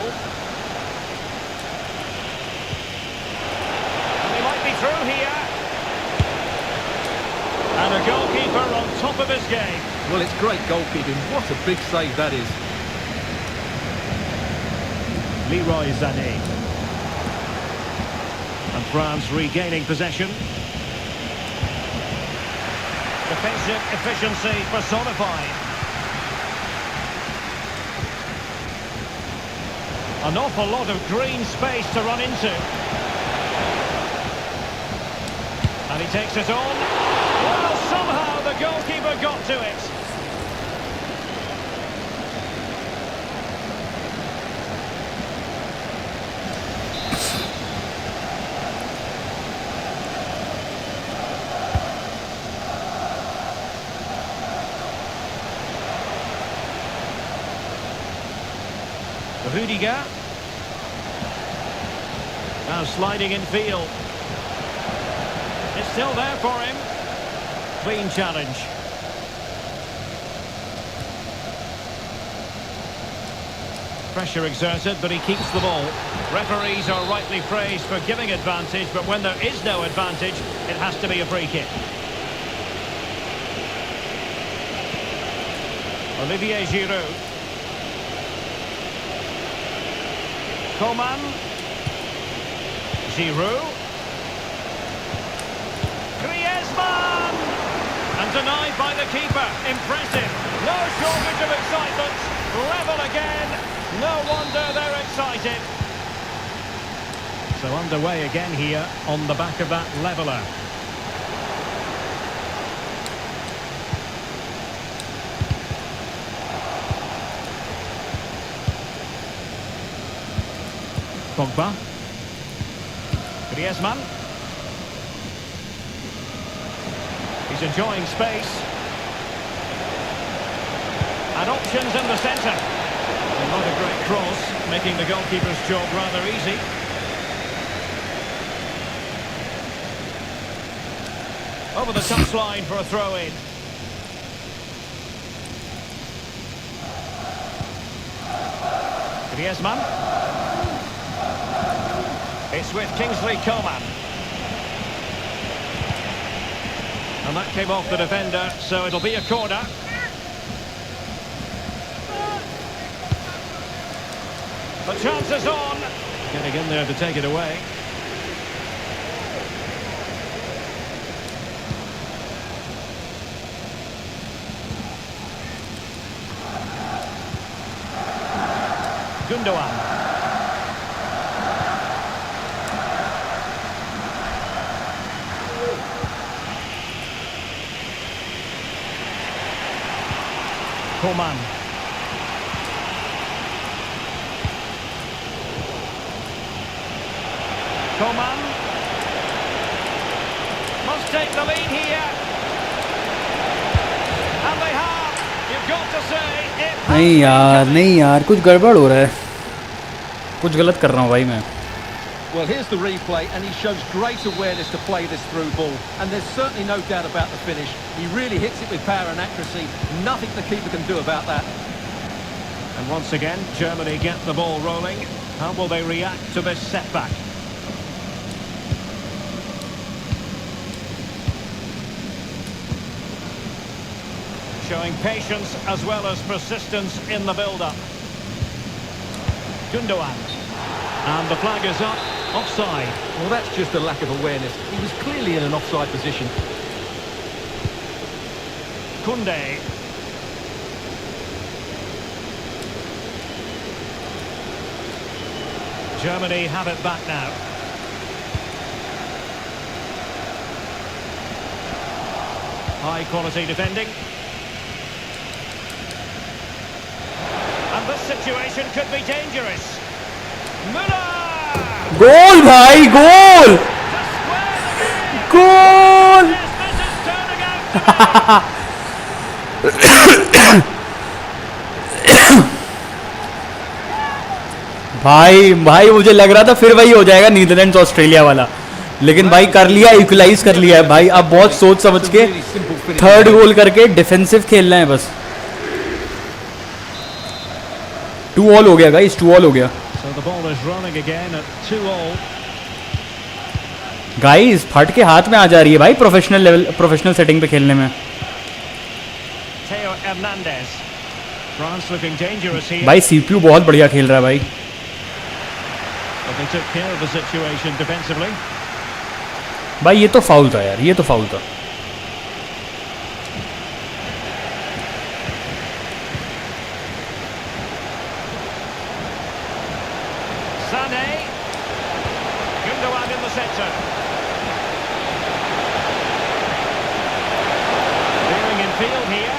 And he might be through here. And a goalkeeper on top of his game. Well, it's great goalkeeping. What a big save that is. Leroy Sané. And France regaining possession. Defensive efficiency personified. An awful lot of green space to run into. And he takes it on. Well, somehow the goalkeeper got to it. Rudiger. Now sliding in field. It's still there for him. Clean challenge. Pressure exerted, but he keeps the ball. Referees are rightly praised for giving advantage, but when there is no advantage, it has to be a free kick. Olivier Giroud. Coman. Giroud. Griezmann! And denied by the keeper. Impressive. No shortage of excitement. Level again. No wonder they're excited. So underway again here on the back of that leveller. Pogba. Griezmann. He's enjoying space. And options in the centre. Not a great cross, making the goalkeeper's job rather easy. Over the touchline for a throw-in. Griezmann. It's with Kingsley Coman. And that came off the defender, so it'll be a corner. The chance is on. Getting in there to take it away. Gundogan. Coman. Coman must take the lead here, and they have. You've got to say it. नहीं यार कुछ गड़बड़ हो रहा है, कुछ गलत कर रहा हूँ भाई मैं. Well, here's the replay, and he shows great awareness to play this through ball, and there's certainly no doubt about the finish. He really hits it with power and accuracy. Nothing the keeper can do about that. And once again, Germany get the ball rolling. How will they react to this setback? Showing patience as well as persistence in the build-up. Gundogan. And the flag is up. Offside. Well, that's just a lack of awareness. He was clearly in an offside position. Koundé. Germany have it back now. High quality defending. And this situation could be dangerous. Müller! गोल भाई गोल गोल. भाई भाई मुझे लग रहा था फिर वही हो जाएगा नीदरलैंड्स ऑस्ट्रेलिया वाला, लेकिन भाई कर लिया, इक्वलाइज कर लिया है भाई. अब बहुत सोच समझ के थर्ड गोल करके डिफेंसिव खेलना है बस. 2-2 हो गया गाइस, 2-2 हो गया So the ball is running again at 2-2. Guys. फट के हाथ में आ जा रही है भाई प्रोफेशनल लेवल, प्रोफेशनल सेटिंग पे खेलने में। Theo Hernandez. France looking dangerous here. भाई CPU बहुत बढ़िया खेल रहा है भाई। But they took care of the situation defensively. भाई ये तो फाउल था यार, ये तो फाउल था। Sané. Gundogan in the centre. Veering in field here.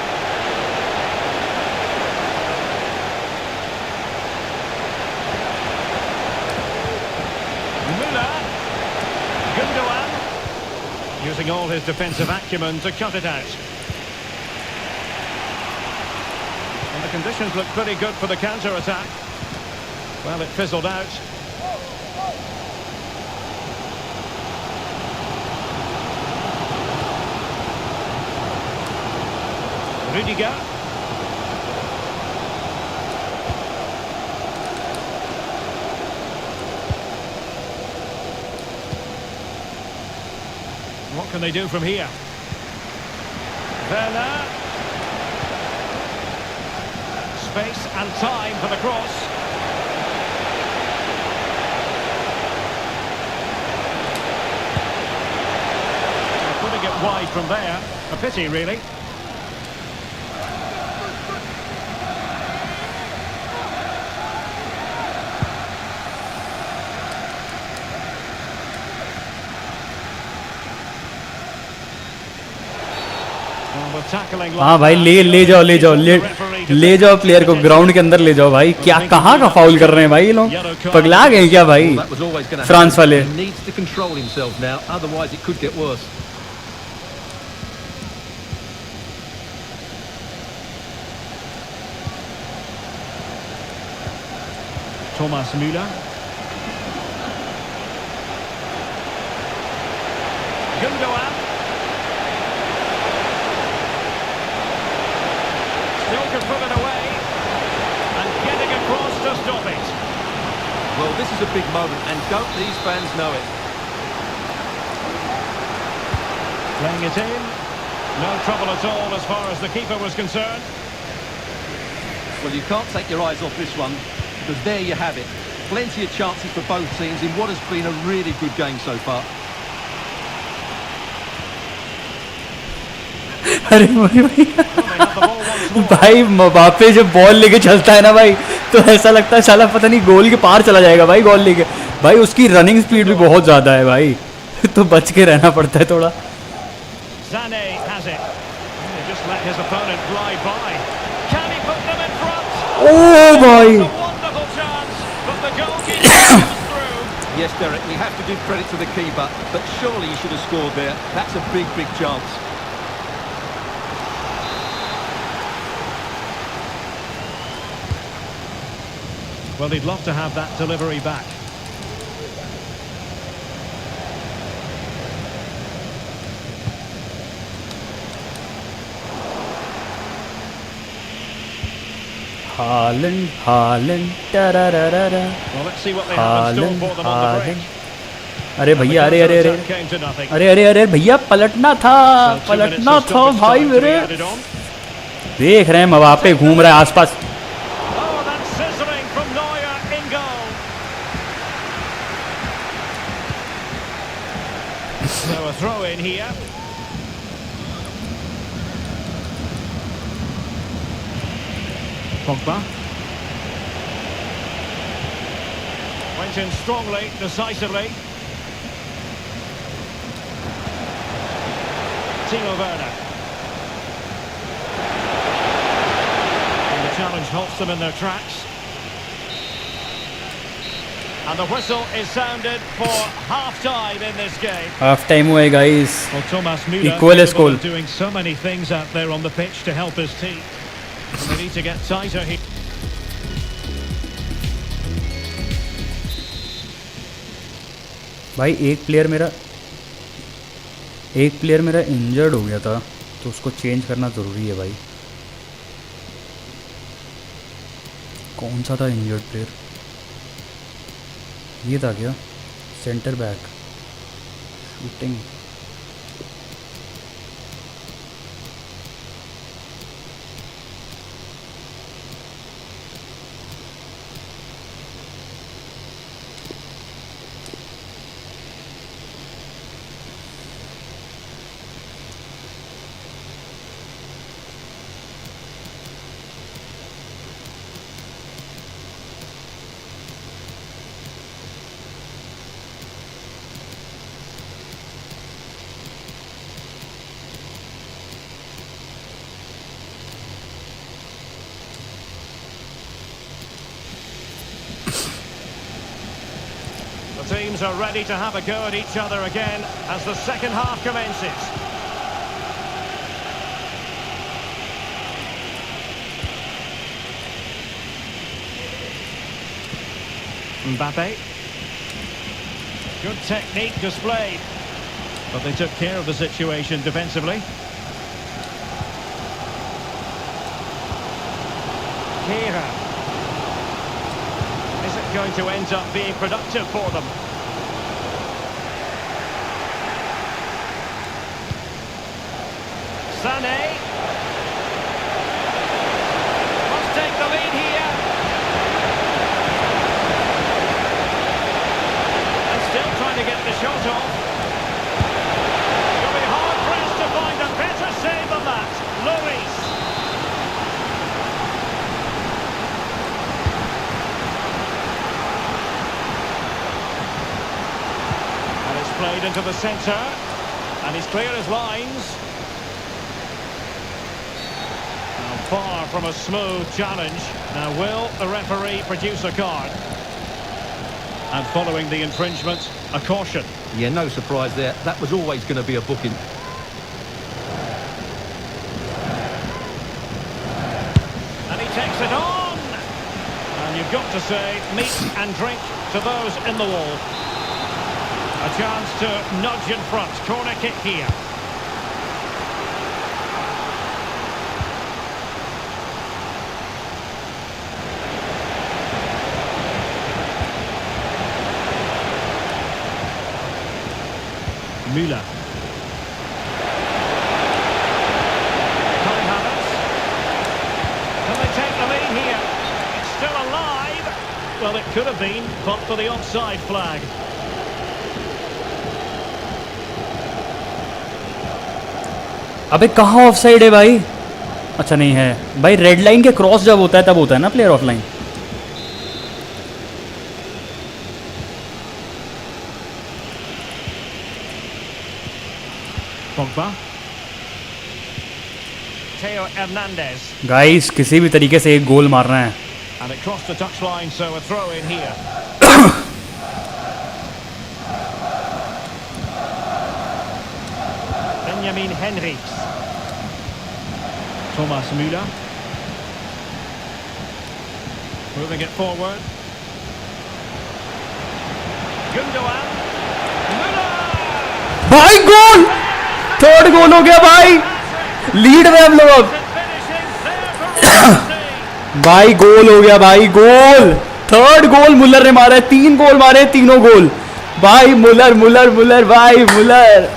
Müller. Gundogan. Using all his defensive acumen to cut it out. And the conditions look pretty good for the counter-attack. Well, it fizzled out. Rudiger. What can they do from here? Werner. Space and time for the cross. Putting it wide from there. A pity, really. हाँ भाई, ले जाओ player को ground के अंदर ले जाओ भाई। क्या कहाँ का फाउल कर रहे हैं भाई ये लोग, पगला गए क्या भाई फ्रांस वाले। Thomas Müller. Gundogan. Still can put it away. And getting across to stop it. Well, this is a big moment, and don't these fans know it? Playing it in. No trouble at all as far as the keeper was concerned. Well, you can't take your eyes off this one, because there you have it. Plenty of chances for both teams in what has been a really good game so far. अरे भाई मबाप्पे जब ball लेके चलता है ना भाई, तो ऐसा लगता है साला पता नहीं गोल के पार चला जाएगा भाई बॉल लेके। भाई उसकी रनिंग स्पीड भी बहुत ज़्यादा है भाई, तो बच के रहना पड़ता है थोड़ा। Sané has it. Just let his opponent glide by. Can he put them in front? Oh भाई! A wonderful chance, but the goalkeeper comes through. Yes, Derek, we have to give credit to the keeper, but surely he should have scored there. That's a big, big chance. Well, he'd love to have that delivery back. Haaland, tararara. Well, let's see what they have in store for them on the break. अरे भैया, अरे भैया पलटना था भाई मेरे। देख रहे हैं मबाप्पे घूम रहा है आसपास। Oh, that's sizzling from Neuer in goal. So a throw in here. Pogba. Went in strongly, decisively. Timo Werner. And the challenge halts them in their tracks. And the whistle is sounded for half-time in this game. Half time हुआ है guys, Well, Thomas Müller Equal capable goal. of doing so many things out there on the pitch to help his team. And they need to get tighter here. भाई एक player मेरा injured हो गया था, तो उसको चेंज करना ज़रूरी है भाई। कौन सा था इंजर्ड प्लेयर? ये था क्या? Centre back shooting. The teams are ready to have a go at each other again as the second half commences. Mbappe. Good technique displayed, but they took care of the situation defensively. Kira. Is it going to end up being productive for them? Sané. Must take the lead here. And still trying to get the shot off. You'll be hard pressed to find a better save than that. Luis. Played into the centre, and he's clear as lines. Now far from a smooth challenge. Now will the referee produce a card? And following the infringement, a caution. Yeah, no surprise there. That was always going to be a booking. And he takes it on! And you've got to say, meat and drink to those in the wall. A chance to nudge in front. Corner kick here. Müller. Kai Havertz. Can they take the lead here? It's still alive. Well, it could have been, but for the offside flag. अबे कहाँ of side है भाई? अच्छा नहीं है भाई. Red line के cross जब होता है तब होता है ना player of line. Pogba. Theo Hernandez. Guys किसी भी तरीके से एक गोल मारना है. And it crossed the touchline, so a throw in here. Benjamin Henrichs. Thomas Müller. Moving it forward. Gundogan. Müller! भाई गोल! थर्ड गोल हो गया भाई. लीड में हम लोग अब. भाई गोल हो गया भाई. गोल. थर्ड गोल मुलर ने मारा है. 3 गोल मारे, तीनों गोल. भाई मुलर मुलर मुलर भाई मुलर.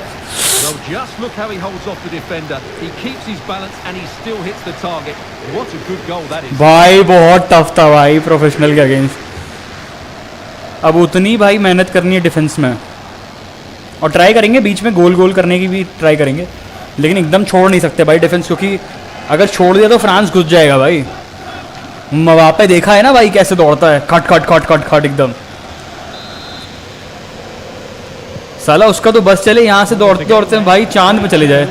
Well, just look how he holds off the defender. He keeps his balance and he still hits the target. What a good goal that is. भाई बहुत टफ था भाई प्रोफेशनल के अगेंस्ट. अब उतनी भाई मेहनत करनी है डिफेंस में, और ट्राई करेंगे बीच में गोल गोल करने की भी ट्राई करेंगे, लेकिन एकदम छोड़ नहीं सकते भाई डिफेंस, क्योंकि अगर छोड़ दिया तो फ्रांस घुस जाएगा भाई. वहाँ पे देखा है ना भाई कैसे दौड़ता है, खट खट खट खट खट एकदम. साला उसका तो बस चले यहाँ से दौड़ते दौड़ते भाई चांद पे चले जाए.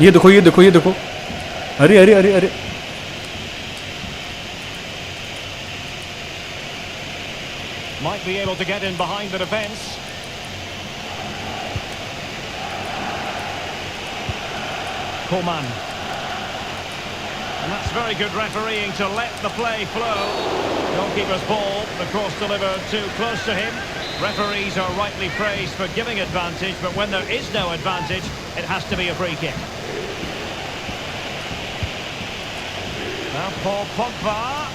ये देखो ये देखो ये देखो. अरे अरे अरे अरे. Might be able to get in behind the defence. Coman. And that's very good refereeing to let the play flow. Goalkeeper's ball, the cross delivered too close to him. Referees are rightly praised for giving advantage, but when there is no advantage, it has to be a free kick. Now Paul Pogba.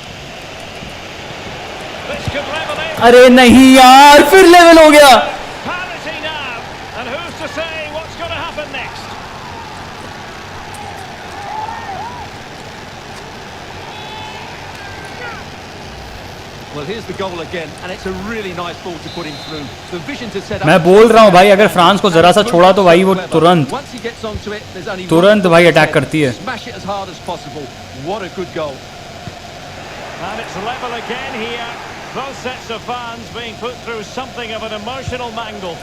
This could level it. अरे नहीं यार, फिर level हो गया. Parity now. And who's to say what's going to happen next? Well, here's the goal again, and it's a really nice ball to put him through. The vision to set up. मैं बोल रहा हूँ भाई, अगर France को जरा सा छोड़ा तो भाई वो तुरंत Once he gets onto it, there's only तुरंत भाई अटैक करती है. Smash it as hard as possible. What a good goal. And it's level again here. Both sets of fans being put through something of an emotional mangle.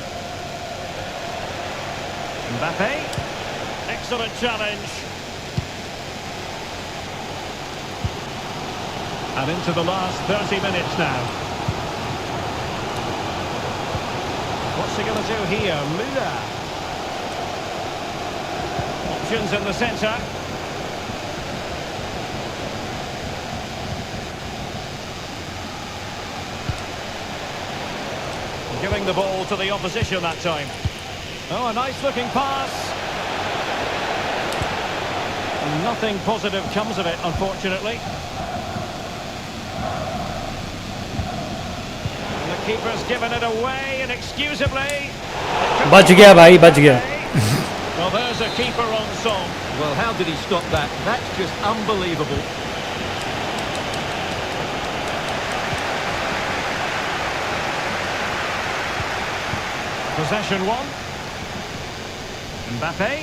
Mbappe. Excellent challenge. And into the last 30 minutes now. What's he going to do here? Müller. Options in the centre. Giving the ball to the opposition that time. Oh, a nice looking pass. Nothing positive comes of it, unfortunately. Keeper's given it away inexcusably. बच गया भाई, बच गया. Well, there's a keeper on song. Well, how did he stop that? That's just unbelievable. Possession one. Mbappe.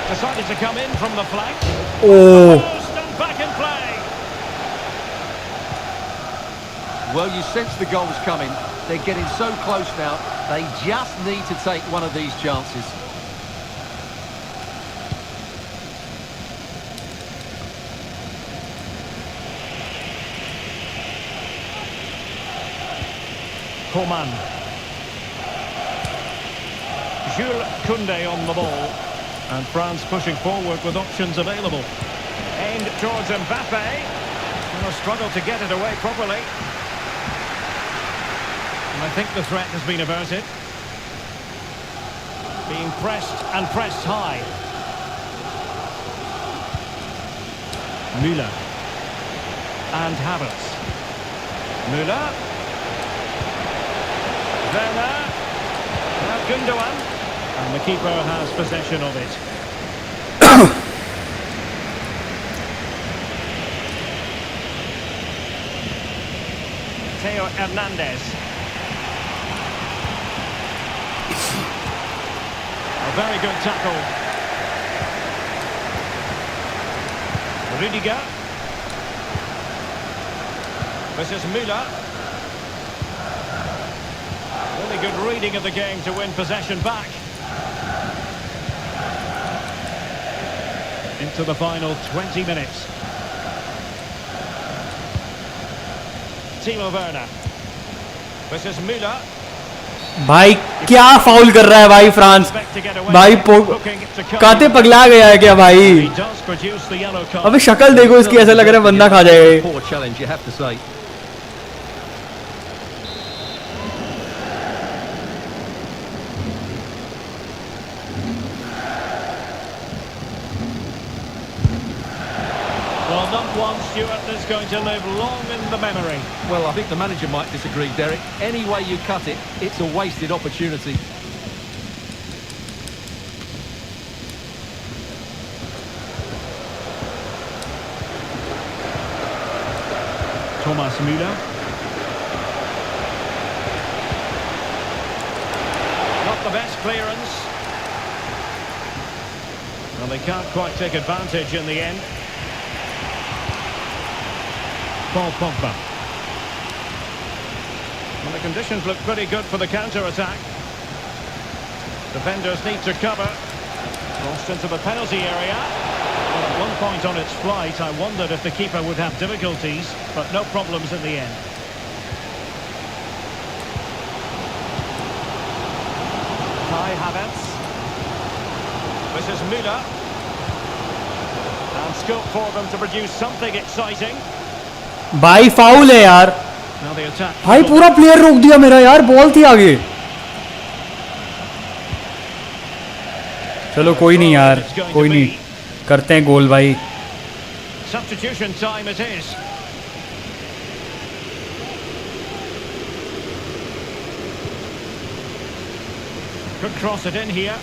Decided to come in from the flank. Oh. And back in play. Well, you sense the goal's coming. They're getting so close now. They just need to take one of these chances. Coman. Jules Koundé on the ball. And France pushing forward with options available. Aimed towards Mbappe. And a struggle to get it away properly. I think the threat has been averted. Being pressed and pressed high. Müller. And Havertz. Müller. Werner. Now Gundogan. And the keeper has possession of it. Theo Hernandez. A very good tackle. Rüdiger. This is Müller. Really good reading of the game to win possession back. Into the final 20 minutes. Timo Werner. This is Müller. भाई क्या foul कर रहा है भाई France. भाई काते पगला गया है क्या भाई. अबे शक्ल देखो इसकी, ऐसा लग रहा है बंदा खा जाएगा. Well, not one, Stuart, that's going to live long in the memory. Well, I think the manager might disagree, Derek. Any way you cut it, it's a wasted opportunity. Thomas Müller. Not the best clearance. Well, they can't quite take advantage in the end. Paul Pogba. Well, the conditions look pretty good for the counter-attack. Defenders need to cover. Crossed into the penalty area. Well, at one point on its flight, I wondered if the keeper would have difficulties, but no problems in the end. Kai Havertz. This is Müller. And scope for them to produce something exciting. भाई foul है यार. भाई पूरा player रोक दिया मेरा यार, ball थी आगे. चलो कोई नहीं यार, कोई नहीं. करते हैं गोल भाई. Substitution time it is. Could cross it in here.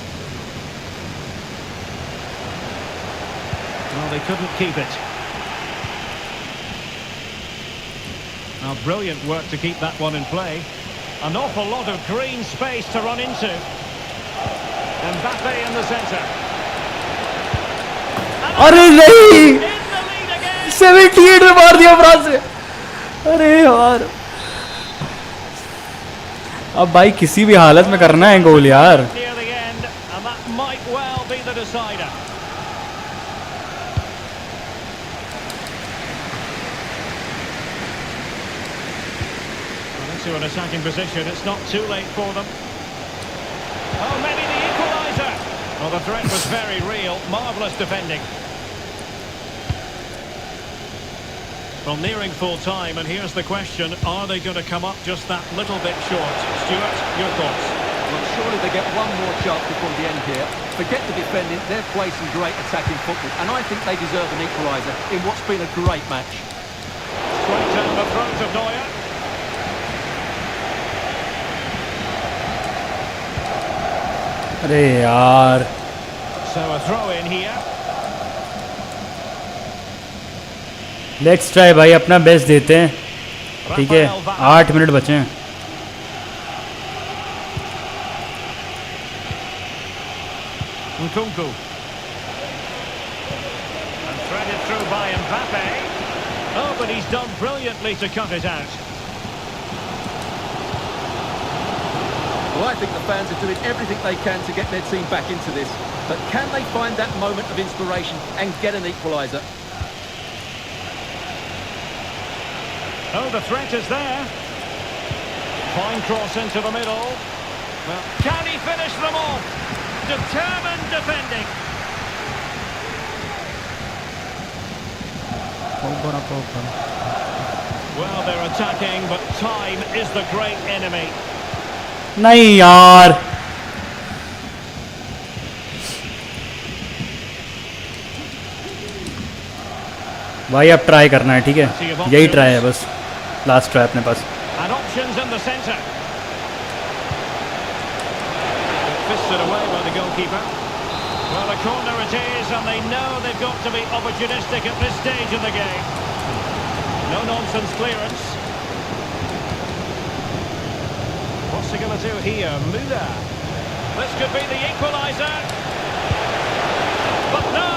Well, they couldn't keep it. Now, brilliant work to keep that one in play. An awful lot of green space to run into. Mbappe in the centre. अरे नहीं, In the lead again. 78 में मार दिया France ने. अरे यार, अब भाई किसी भी हालत में करना है गोल यार. Near the end, and that might well be the decider. Well, into an attacking position, it's not too late for them. Oh, maybe the equaliser. Well, the threat was very real. Marvellous defending. Well, nearing full time, and here's the question: are they going to come up just that little bit short? Stuart, your thoughts? Well, surely they get one more chance before the end here. Forget the defending, they're playing some great attacking football, and I think they deserve an equaliser in what's been a great match. Straight down the throat of Neuer. अरे यार, So a throw in here. Let's try भाई, अपना best देते हैं. ठीक है, 8 minute बचे हैं. Nkunku. And threaded through by Mbappe. Oh, but he's done brilliantly to cut it out. Well, I think the fans are doing everything they can to get their team back into this. But can they find that moment of inspiration and get an equaliser? Oh, the threat is there. Fine cross into the middle. Well, can he finish them off? Determined defending. Well, they're attacking, but time is the great enemy. नहीं यार, भाई अब try करना है. ठीक है, यही try है बस. लास्ट ट्राई अपने पास. And options in the centre. Fisted away by the goalkeeper. Well, a corner it is, and they know they've got to be opportunistic at this stage of the game. No-nonsense clearance. What's he going to do here? Muda. This could be the equaliser. But no,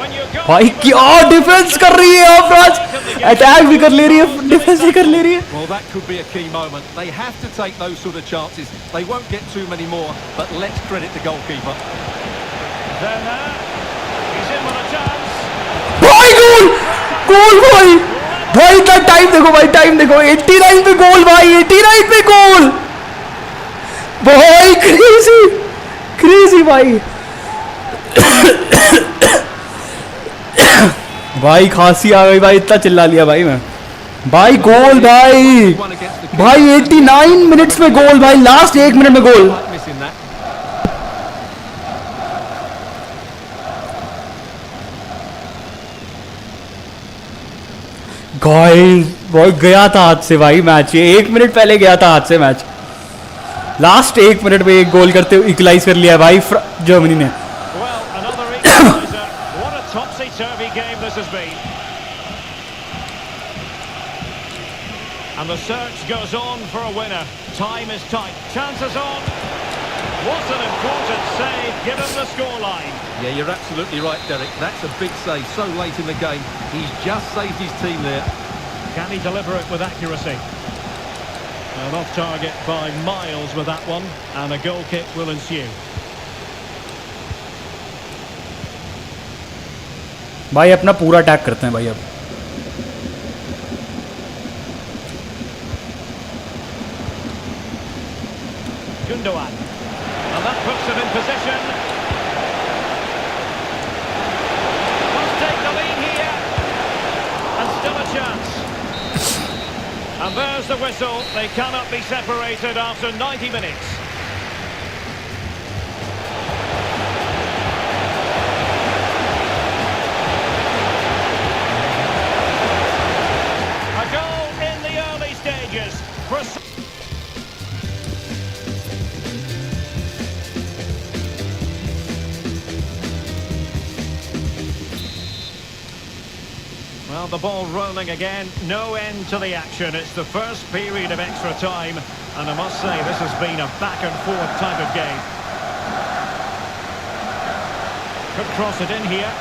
when you're going... भाई क्या defence कर रही है आप France. Attack भी कर ले रही है, डिफेंस भी कर ले रही है. Well, that could be a key moment. They have to take those sort of chances. They won't get too many more, but let's credit the goalkeeper. Werner. He's in with a chance. भाई गोल, गोल भाई. भाई इतना time देखो भाई, time देखो. 89 पे गोल भाई, 89 पे गोल. भाई क्रेजी, क्रेजी भाई. भाई खांसी आ गई भाई, इतना चिल्ला लिया भाई मैं. भाई गोल भाई, भाई 89 मिनट्स में गोल भाई. लास्ट 1 मिनट में गोल. Missing that. गाइस, बहुत गया था हाथ से भाई मैच. ये 1 मिनट पहले गया था हाथ से मैच. लास्ट 1 मिनट में एक गोल करते हुए इक्वलाइज कर लिया भाई जर्मनी ने. Well, another equaliser. What a topsy-turvy game this has been. And the search goes on for a winner. Time is tight. Chances on. What an important save given the scoreline. Yeah, you're absolutely right, Derek. That's a big save so late in the game. He's just saved his team there. Can he deliver it with accuracy? Well, off target by miles with that one, and a goal kick will ensue. भाई अपना पूरा attack करते हैं भाई अब. Gundogan. And that puts him in position. Must take the lead here. And still a chance. And there's the whistle. They cannot be separated after 90 minutes. the ball rolling again. No end to the action. It's the first period of extra time. And I must say, this has been a back-and-forth type of game. Could cross it in here.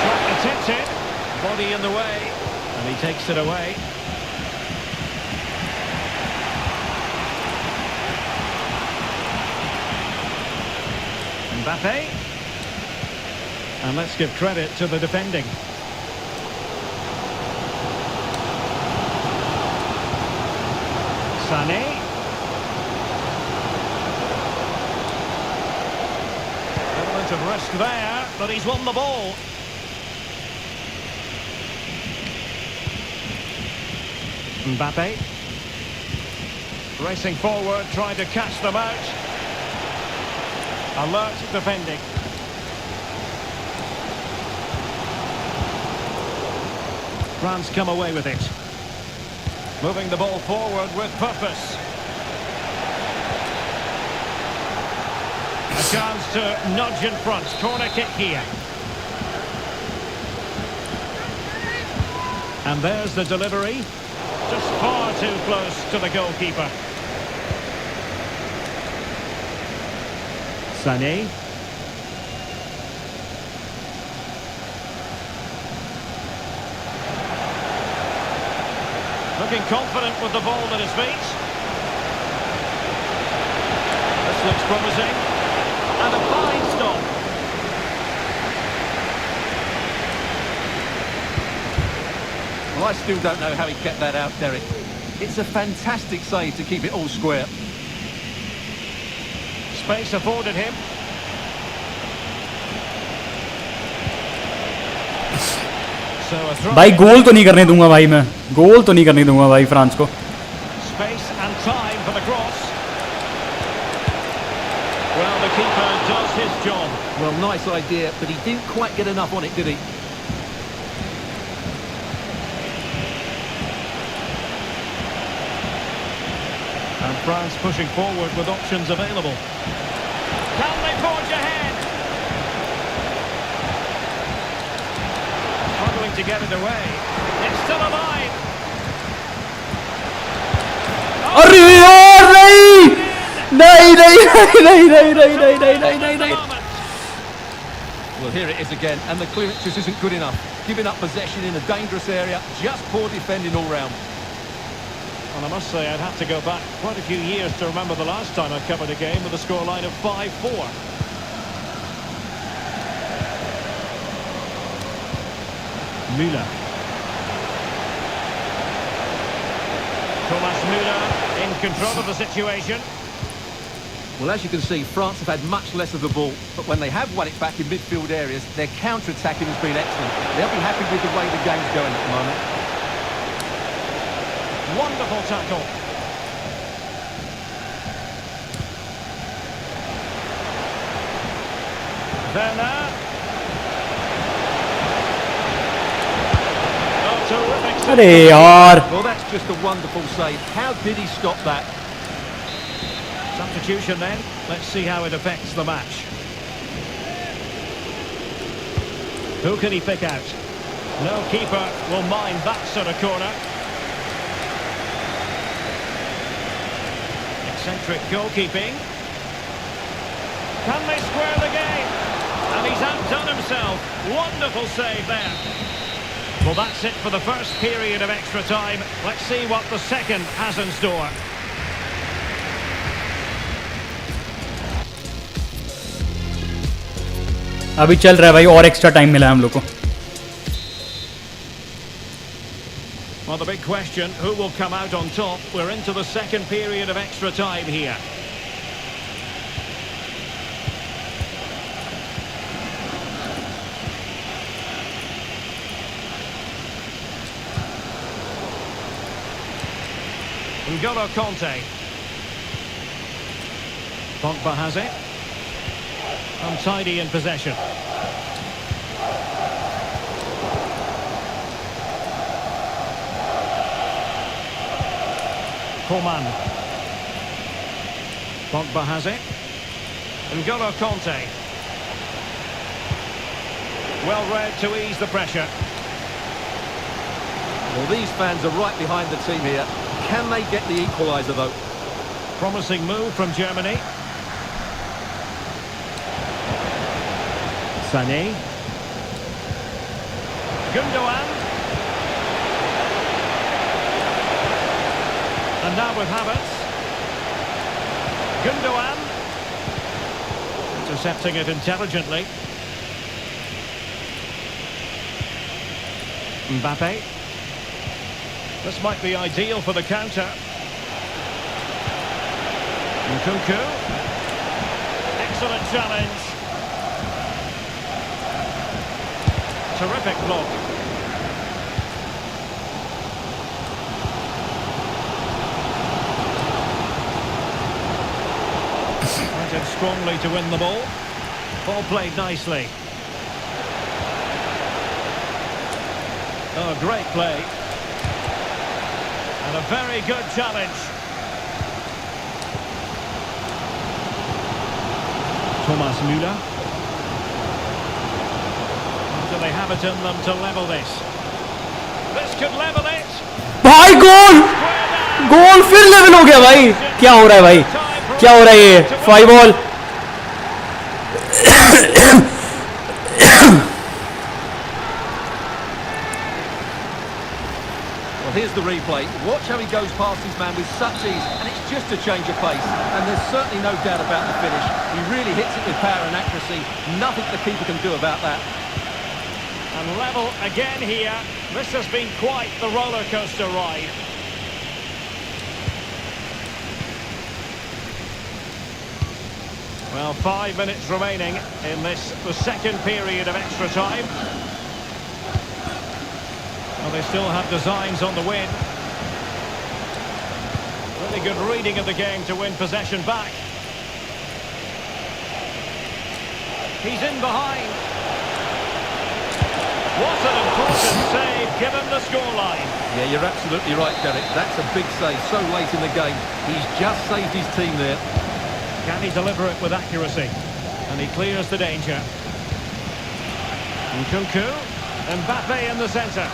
Shot attempted. Body in the way. And he takes it away. Mbappe. And let's give credit to the defending. Sané. Element of risk there, but he's won the ball. Mbappe. Racing forward, trying to catch them out. Alert defending. France come away with it. Moving the ball forward with purpose. A chance to nudge in front. Corner kick here. And there's the delivery. Just far too close to the goalkeeper. Sané. Looking confident with the ball at his feet. This looks promising. And a fine stop. Well, I still don't know how he kept that out, Derek. It's a fantastic save to keep it all square. Space afforded him. So a throw. भाई गोल तो नहीं करने दूंगा भाई मैं गोल तो नहीं करने दूंगा भाई फ्रांस को Space and time for the cross. Well, the keeper does his job. Well, nice idea, but he didn't quite get enough on it, did he? And France pushing forward with options available. Can they forge ahead? Struggling to get it away. It's still alive. अरे यार नहीं नहीं नहीं नहीं नहीं नहीं नहीं नहीं नहीं नहीं नहीं Well, here it is again, and the clearance just isn't good enough. Giving up possession in a dangerous area, just poor defending all round. And I must say, I'd have to go back quite a few years to remember the last time I covered a game with a scoreline of 5-4. Müller. Thomas Müller in control of the situation. Well, as you can see, France have had much less of the ball, but when they have won it back in midfield areas, their counter-attacking has been excellent. They'll be happy with the way the game's going at the moment. Wonderful tackle. Werner. Oh, terrific. अरे यार Well, that's just a wonderful save. How did he stop that? Substitution then. Let's see how it affects the match. Who can he pick out? No keeper will mind that sort of corner. Eccentric goalkeeping. Can they square the game? And he's outdone himself. Wonderful save there. Well, that's it for the first period of extra time. Let's see what the second has in store. अभी चल रहा है भाई और extra time मिला है हम लोग को Well, the big question, who will come out on top? We're into the second period of extra time here. N'Golo Kanté. Pogba has it. Untidy in possession. Coman. Pogba has it. N'Golo Kanté. Well read to ease the pressure. Well, these fans are right behind the team here. Can they get the equaliser, though? Promising move from Germany. Sané. Gundogan. And now with Havertz. Gundogan. Intercepting it intelligently. Mbappe. This might be ideal for the counter. Nkunku. Excellent challenge. Terrific block. Pointed strongly to win the ball. Ball played nicely. Oh, great play. And a very good challenge. Thomas Müller. Do they have it in them to level this? This could level it. भाई गोल गोल फिर level हो गया भाई क्या हो रहा है भाई क्या हो रहा है ये 5 ball Well, here's the replay. Watch how he goes past his man with such ease, and it's just a change of pace. And there's certainly no doubt about the finish. He really hits it with power and accuracy. Nothing the keeper can do about that. And level again here. This has been quite the roller coaster ride. Well, 5 minutes remaining in this, the second period of extra time. Well, they still have designs on the win. Really good reading of the game to win possession back. He's in behind. What an important save given the scoreline. Yeah, you're absolutely right, Derek. That's a big save so late in the game. He's just saved his team there. Can he deliver it with accuracy? And he clears the danger. Nkunku. Mbappe in the centre.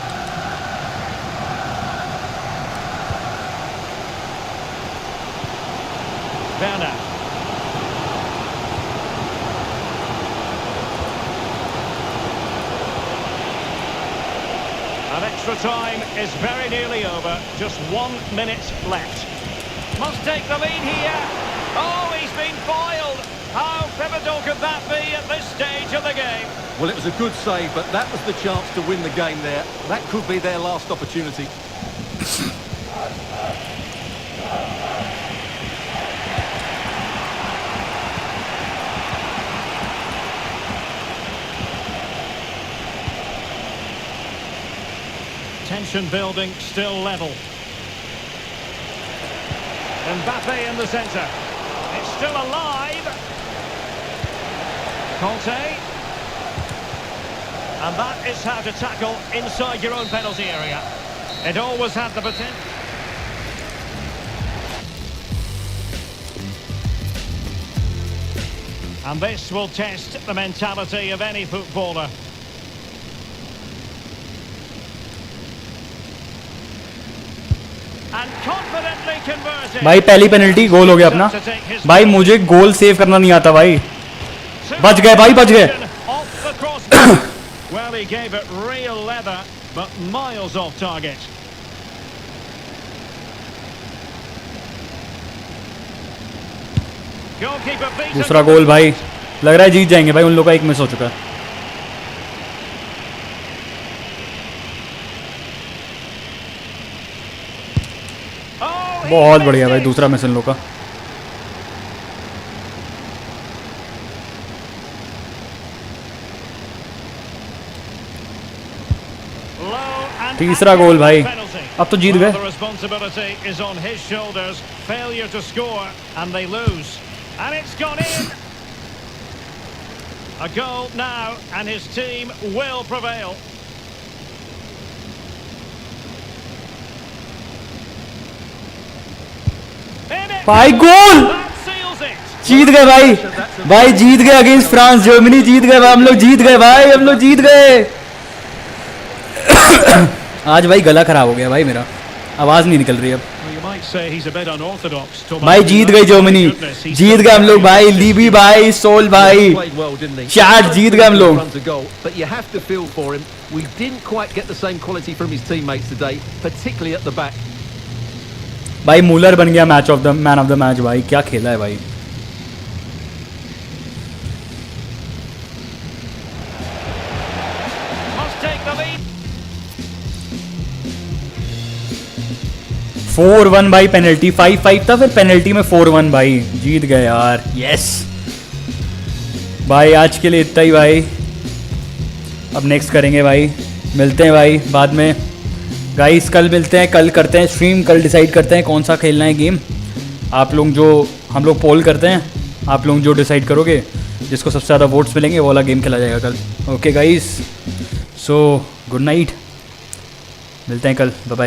Werner. And extra time is very nearly over. Just 1 minute left. Must take the lead here. Oh, he's been foiled. How pivotal could that be at this stage of the game? Well, it was a good save, but that was the chance to win the game there. That could be their last opportunity. Tension building, still level. Mbappe in the centre. It's still alive. Conte. And that is how to tackle inside your own penalty area. It always had the potential. And this will test the mentality of any footballer. And confidently converted. भाई पहली penalty गोल हो गया अपना भाई मुझे गोल save करना नहीं आता भाई बच गए भाई बच गए Well, he gave it real leather, but miles off target. Goalkeeper beaten. दूसरा गोल भाई लग रहा है जीत जाएंगे भाई उन लोगों का एक मिस हो चुका है बहुत बढ़िया भाई दूसरा मिस इन लोगों का तीसरा गोल भाई अब तो जीत गए The responsibility is on his shoulders. Failure to score and they lose. And it's gone in. A goal now and his team will prevail. भाई गोल That seals it. जीत गए भाई, भाई जीत गए अगेंस्ट फ्रांस, जर्मनी जीत गए भाई, हम लोग जीत गए भाई, हम लोग जीत गए। आज भाई गला खराब हो गया भाई मेरा, आवाज़ नहीं निकल रही अब। भाई जीत गई जर्मनी, जीत गए हम लोग भाई, लीबी भाई, सोल भाई, चार जीत गए हम लोग। But you have to feel for him. We didn't quite get the same quality from his teammates today, particularly at the back. भाई मूलर बन गया मैन ऑफ द मैच भाई, क्या खेला है भाई। फोर 1 भाई, पेनल्टी 5-5 था, फिर पेनल्टी में 4-1 भाई, जीत गए यार, यस भाई। आज के लिए इतना ही भाई, अब नेक्स्ट करेंगे भाई, मिलते हैं भाई बाद में गाइस, कल मिलते हैं, कल करते हैं स्ट्रीम, कल डिसाइड करते हैं कौन सा खेलना है गेम। आप लोग जो, हम लोग पोल करते हैं, आप लोग जो डिसाइड करोगे, जिसको सबसे ज़्यादा वोट्स मिलेंगे वो वाला गेम खेला जाएगा कल। Okay guys, so good night, मिलते हैं कल, बाय बाय।